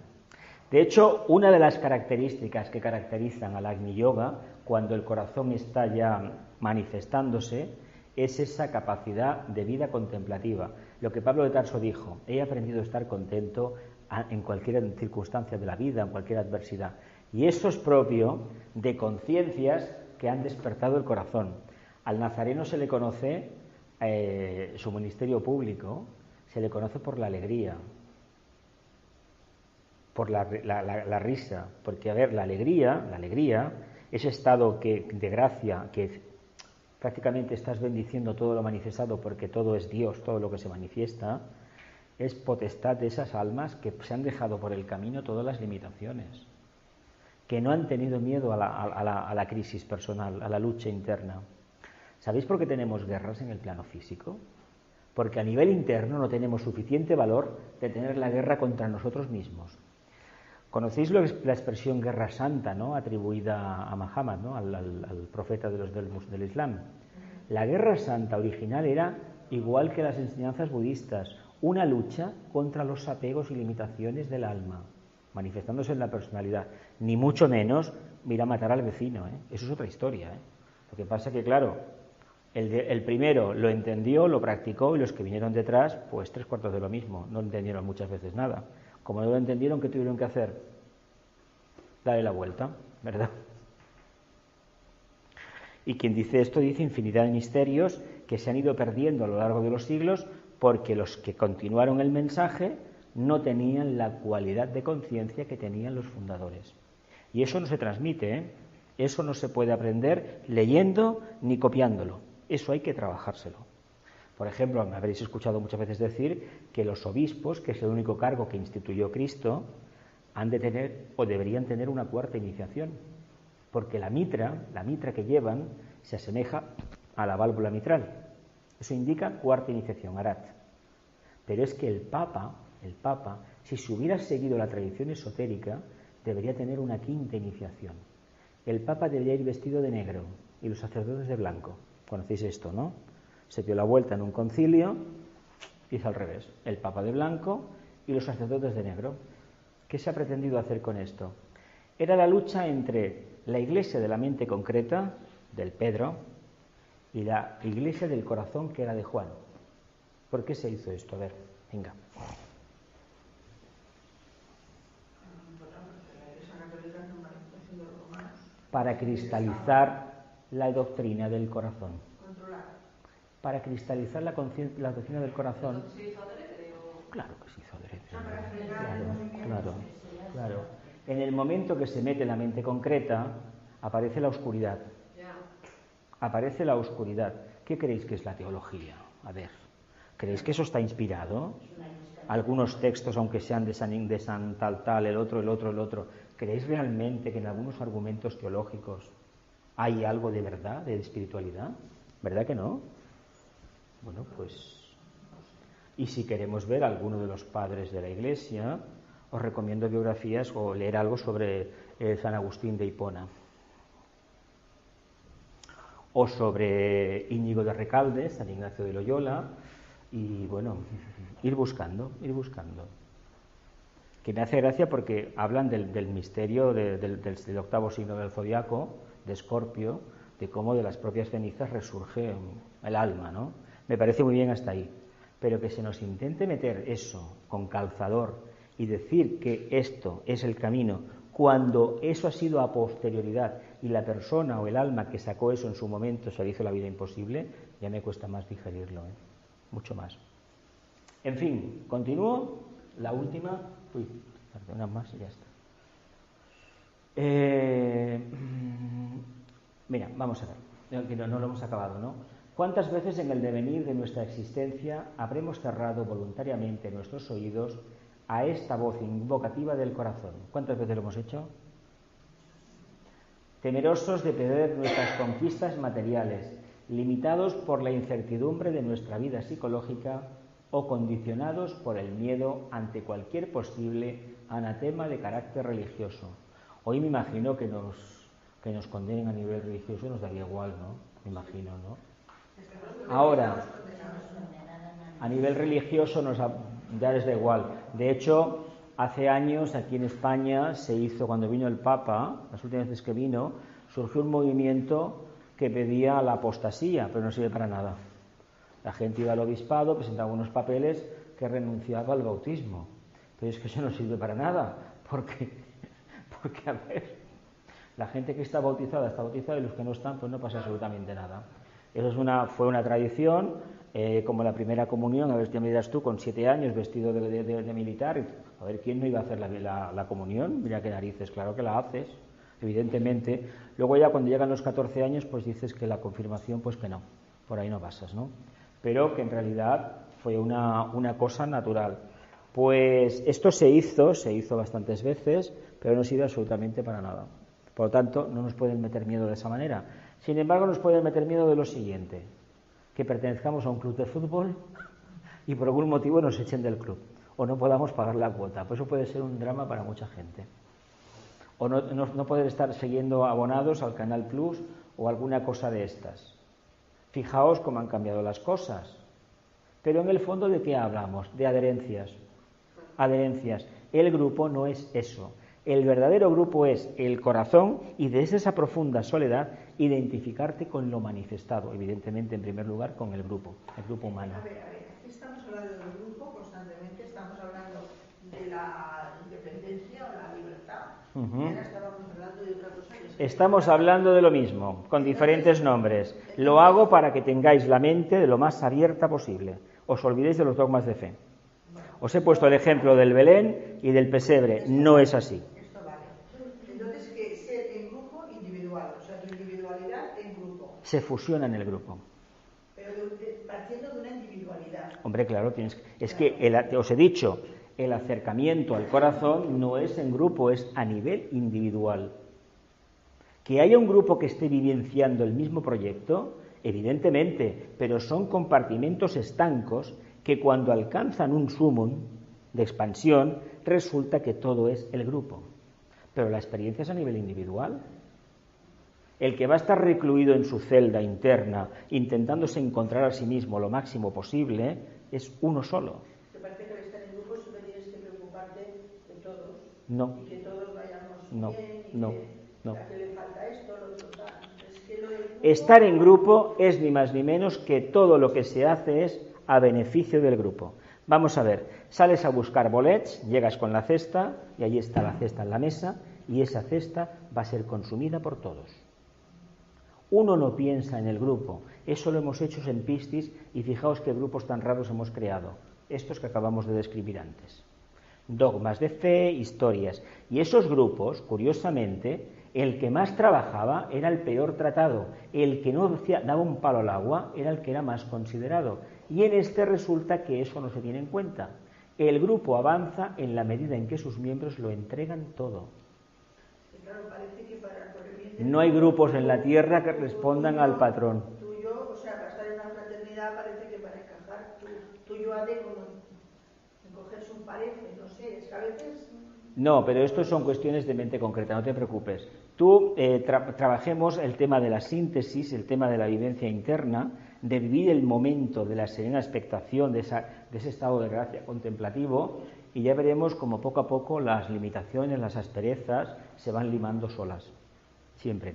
A: De hecho, una de las características que caracterizan al Agni Yoga, cuando el corazón está ya manifestándose, es esa capacidad de vida contemplativa. Lo que Pablo de Tarso dijo, he aprendido a estar contento en cualquier circunstancia de la vida, en cualquier adversidad. Y eso es propio de conciencias que han despertado el corazón. Al nazareno se le conoce, su ministerio público, se le conoce por la alegría, por la risa, porque a ver, la alegría, ese estado de gracia que prácticamente estás bendiciendo todo lo manifestado porque todo es Dios, todo lo que se manifiesta, es potestad de esas almas que se han dejado por el camino todas las limitaciones, que no han tenido miedo a la crisis personal, a la lucha interna. ¿Sabéis por qué tenemos guerras en el plano físico? Porque a nivel interno no tenemos suficiente valor de tener la guerra contra nosotros mismos. ¿Conocéis la expresión guerra santa, ¿no?, atribuida a Muhammad, ¿no?, al profeta del Islam? La guerra santa original era, igual que las enseñanzas budistas, una lucha contra los apegos y limitaciones del alma, manifestándose en la personalidad. Ni mucho menos mira a matar al vecino, ¿eh? Eso es otra historia, ¿eh? Lo que pasa es que, claro, el primero lo entendió, lo practicó, y los que vinieron detrás, pues 3/4 de lo mismo, no entendieron muchas veces nada. Como no lo entendieron, ¿qué tuvieron que hacer? Darle la vuelta, ¿verdad? Y quien dice esto dice infinidad de misterios que se han ido perdiendo a lo largo de los siglos porque los que continuaron el mensaje no tenían la cualidad de conciencia que tenían los fundadores. Y eso no se transmite, ¿eh? Eso no se puede aprender leyendo ni copiándolo. Eso hay que trabajárselo. Por ejemplo, me habréis escuchado muchas veces decir que los obispos, que es el único cargo que instituyó Cristo, han de tener o deberían tener una cuarta iniciación, porque la mitra que llevan se asemeja a la válvula mitral. Eso indica cuarta iniciación, arat. Pero es que el Papa, si se hubiera seguido la tradición esotérica, debería tener una quinta iniciación. El Papa debería ir vestido de negro y los sacerdotes de blanco. Conocéis esto, ¿no? Se dio la vuelta en un concilio, hizo al revés. El Papa de blanco y los sacerdotes de negro. ¿Qué se ha pretendido hacer con esto? Era la lucha entre la iglesia de la mente concreta, del Pedro, y la iglesia del corazón, que era de Juan. ¿Por qué se hizo esto? A ver, venga. para cristalizar la doctrina del corazón.
D: Controlar.
A: Para cristalizar la doctrina del corazón.
B: ¿Se hizo adrede o...?
A: Claro que se hizo adrede.
D: Para frenar el movimiento.
A: Claro. En el momento que se mete la mente concreta, aparece la oscuridad.
B: Ya.
A: Aparece la oscuridad. ¿Qué creéis que es la teología? A ver, ¿creéis que eso está inspirado? Algunos textos, aunque sean de San tal, el otro. ¿Creéis realmente que en algunos argumentos teológicos hay algo de verdad, de espiritualidad? ¿Verdad que no? Bueno, pues... Y si queremos ver a alguno de los padres de la Iglesia, os recomiendo biografías o leer algo sobre San Agustín de Hipona. O sobre Íñigo de Recalde, San Ignacio de Loyola, y bueno, ir buscando. Que me hace gracia porque hablan del misterio del octavo signo del zodiaco, de Escorpio, de cómo de las propias cenizas resurge el alma, ¿no? Me parece muy bien hasta ahí. Pero que se nos intente meter eso con calzador y decir que esto es el camino, cuando eso ha sido a posterioridad y la persona o el alma que sacó eso en su momento se le hizo la vida imposible, ya me cuesta más digerirlo, mucho más. En fin, continúo. La última. Uy, una más y ya está. Mira, vamos a ver. Que no lo hemos acabado, ¿no? ¿Cuántas veces en el devenir de nuestra existencia habremos cerrado voluntariamente nuestros oídos a esta voz invocativa del corazón? ¿Cuántas veces lo hemos hecho? Temerosos de perder nuestras conquistas materiales, limitados por la incertidumbre de nuestra vida psicológica o condicionados por el miedo ante cualquier posible anatema de carácter religioso. Hoy me imagino que nos condenen a nivel religioso, nos daría igual, ¿no? Me imagino, ¿no? Ahora, a nivel religioso ya les da igual. De hecho, hace años aquí en España se hizo, cuando vino el Papa, las últimas veces que vino, surgió un movimiento que pedía la apostasía, pero no sirve para nada. La gente iba al obispado, presentaba unos papeles que renunciaba al bautismo. Pero es que eso no sirve para nada, porque a ver, la gente que está bautizada y los que no están, pues no pasa absolutamente nada. Eso fue una tradición, como la primera comunión. A ver, ya me dirás tú, con 7 años, vestido de militar, a ver, ¿quién no iba a hacer la comunión? Mira qué narices, claro que la haces, evidentemente. Luego ya cuando llegan los 14 años, pues dices que la confirmación, pues que no, por ahí no pasas, ¿no? Pero que en realidad fue una cosa natural. Pues esto se hizo bastantes veces, pero no sirve absolutamente para nada. Por lo tanto, no nos pueden meter miedo de esa manera. Sin embargo, nos pueden meter miedo de lo siguiente: que pertenezcamos a un club de fútbol y por algún motivo nos echen del club, o no podamos pagar la cuota. Pues eso puede ser un drama para mucha gente. O no poder estar siguiendo abonados al Canal Plus o alguna cosa de estas. Fijaos cómo han cambiado las cosas. Pero en el fondo, ¿de qué hablamos? De adherencias. Adherencias. El grupo no es eso. El verdadero grupo es el corazón, y desde esa profunda soledad identificarte con lo manifestado, evidentemente en primer lugar con el grupo humano.
D: A ver, aquí estamos hablando del grupo constantemente, estamos hablando de la independencia o la libertad. Y ahora estábamos hablando de otra cosa.
A: Estamos hablando de lo mismo, con diferentes nombres. Lo hago para que tengáis la mente de lo más abierta posible. Os olvidéis de los dogmas de fe. Os he puesto el ejemplo del Belén y del pesebre. No es así.
D: Esto vale. Entonces, que ser en grupo individual, o sea, tu individualidad en grupo.
A: Se fusiona en el grupo.
D: Pero partiendo de una individualidad.
A: Hombre, claro, es que os he dicho, el acercamiento al corazón no es en grupo, es a nivel individual. Que haya un grupo que esté vivenciando el mismo proyecto, evidentemente, pero son compartimentos estancos que cuando alcanzan un sumum de expansión, resulta que todo es el grupo. Pero la experiencia es a nivel individual. El que va a estar recluido en su celda interna, intentándose encontrar a sí mismo lo máximo posible, es uno solo.
D: ¿Te parece que al estar en grupo siempre tienes que preocuparte de todos?
A: No.
D: Y que todos vayamos bien, y
A: no.
D: a que le falta esto, lo otro, tal. Es que lo del grupo...
A: Estar en grupo es ni más ni menos que todo lo que se hace es a beneficio del grupo. Vamos a ver, sales a buscar bolets, llegas con la cesta, y allí está la cesta en la mesa, y esa cesta va a ser consumida por todos. Uno no piensa en el grupo. Eso lo hemos hecho en Piscis y fijaos qué grupos tan raros hemos creado. Estos que acabamos de describir antes. Dogmas de fe, historias. Y esos grupos, curiosamente, el que más trabajaba era el peor tratado. El que no daba un palo al agua era el que era más considerado. Y en este resulta que eso no se tiene en cuenta. El grupo avanza en la medida en que sus miembros lo entregan todo. No hay grupos en la tierra que respondan al patrón.
D: Tú y yo, o sea, para estar en una fraternidad parece que para encajar, tú y yo ha de como cogerse un parejo, no sé, es que a veces...
A: No, pero esto son cuestiones de mente concreta, no te preocupes. Tú trabajemos el tema de la síntesis, el tema de la vivencia interna, de vivir el momento de la serena expectación, de ese estado de gracia contemplativo, y ya veremos como poco a poco las limitaciones, las asperezas se van limando solas, siempre.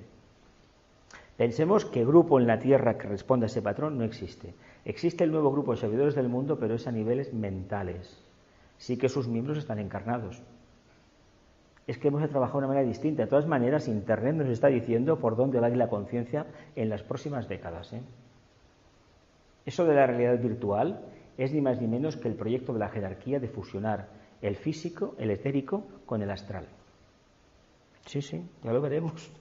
A: Pensemos que grupo en la Tierra que responde a ese patrón no existe. Existe el nuevo grupo de servidores del mundo, pero es a niveles mentales. Sí que sus miembros están encarnados. Es que hemos de trabajar de una manera distinta. De todas maneras, Internet nos está diciendo por dónde va a ir la conciencia en las próximas décadas. Eso de la realidad virtual es ni más ni menos que el proyecto de la jerarquía de fusionar el físico, el etérico, con el astral. Sí, ya lo veremos.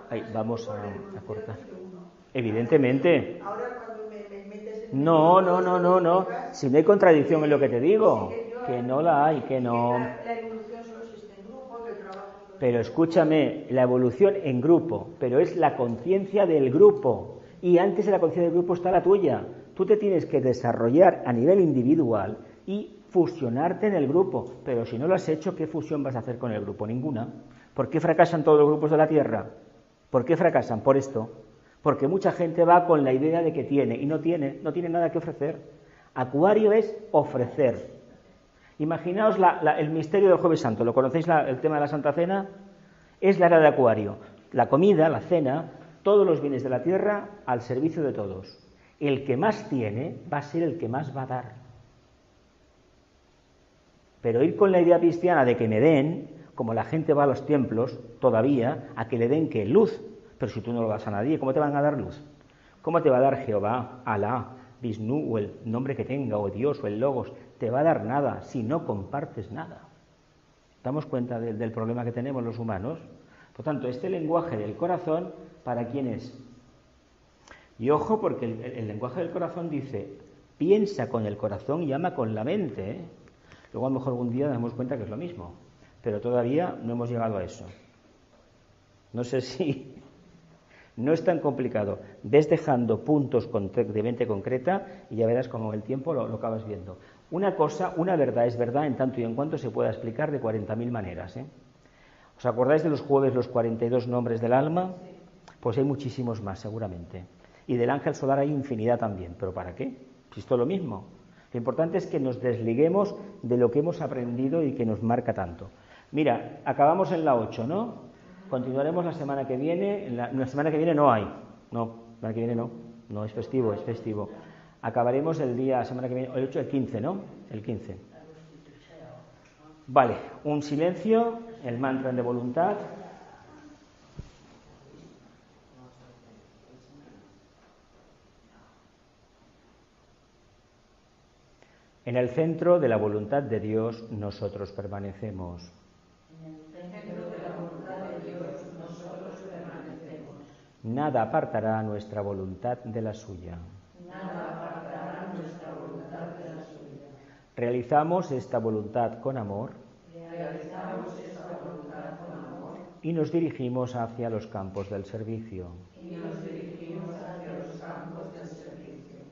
A: Ahí, vamos a cortar. Evidentemente. No. Si no hay contradicción en lo que te digo. Que no la hay, que no. Pero escúchame, la evolución en grupo, pero es la conciencia del grupo. Y antes de la conciencia del grupo está la tuya. Tú te tienes que desarrollar a nivel individual y fusionarte en el grupo. Pero si no lo has hecho, ¿qué fusión vas a hacer con el grupo? Ninguna. ¿Por qué fracasan todos los grupos de la Tierra? ¿Por qué fracasan? Por esto. Porque mucha gente va con la idea de que tiene y no tiene nada que ofrecer. Acuario es ofrecer. Imaginaos el misterio del Jueves Santo. ¿Lo conocéis el tema de la Santa Cena? Es la era de Acuario. La comida, la cena, todos los bienes de la tierra al servicio de todos. El que más tiene va a ser el que más va a dar. Pero ir con la idea cristiana de que me den, como la gente va a los templos todavía, a que le den ¿qué? Luz. Pero si tú no lo das a nadie, ¿cómo te van a dar luz? ¿Cómo te va a dar Jehová, Alá, Vishnu o el nombre que tenga, o Dios o el Logos? Te va a dar nada si no compartes nada. ¿Damos cuenta del problema que tenemos los humanos? Por tanto, este lenguaje del corazón, ¿para quién es? Y ojo, porque el lenguaje del corazón dice, piensa con el corazón y ama con la mente. Luego a lo mejor algún día nos damos cuenta que es lo mismo, pero todavía no hemos llegado a eso. No sé si... No es tan complicado. Ves dejando puntos de mente concreta y ya verás cómo el tiempo lo acabas viendo. Una cosa, una verdad es verdad en tanto y en cuanto se pueda explicar de 40.000 maneras. ¿Os acordáis de los jueves, los 42 nombres del alma? Pues hay muchísimos más, seguramente. Y del ángel solar hay infinidad también. ¿Pero para qué? Si esto es lo mismo. Lo importante es que nos desliguemos de lo que hemos aprendido y que nos marca tanto. Mira, acabamos en la 8, ¿no? Continuaremos la semana que viene. La semana que viene no hay. No, la semana que viene no. No, es festivo, es festivo. Acabaremos el día, semana que viene, el 8, el 15, ¿no? El 15. Vale, un silencio, el mantra de voluntad. En el centro de la voluntad de Dios nosotros permanecemos. Nada apartará nuestra voluntad de la suya. Realizamos esta voluntad con amor. Y nos dirigimos hacia los campos del servicio.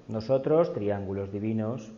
A: Nosotros, triángulos divinos,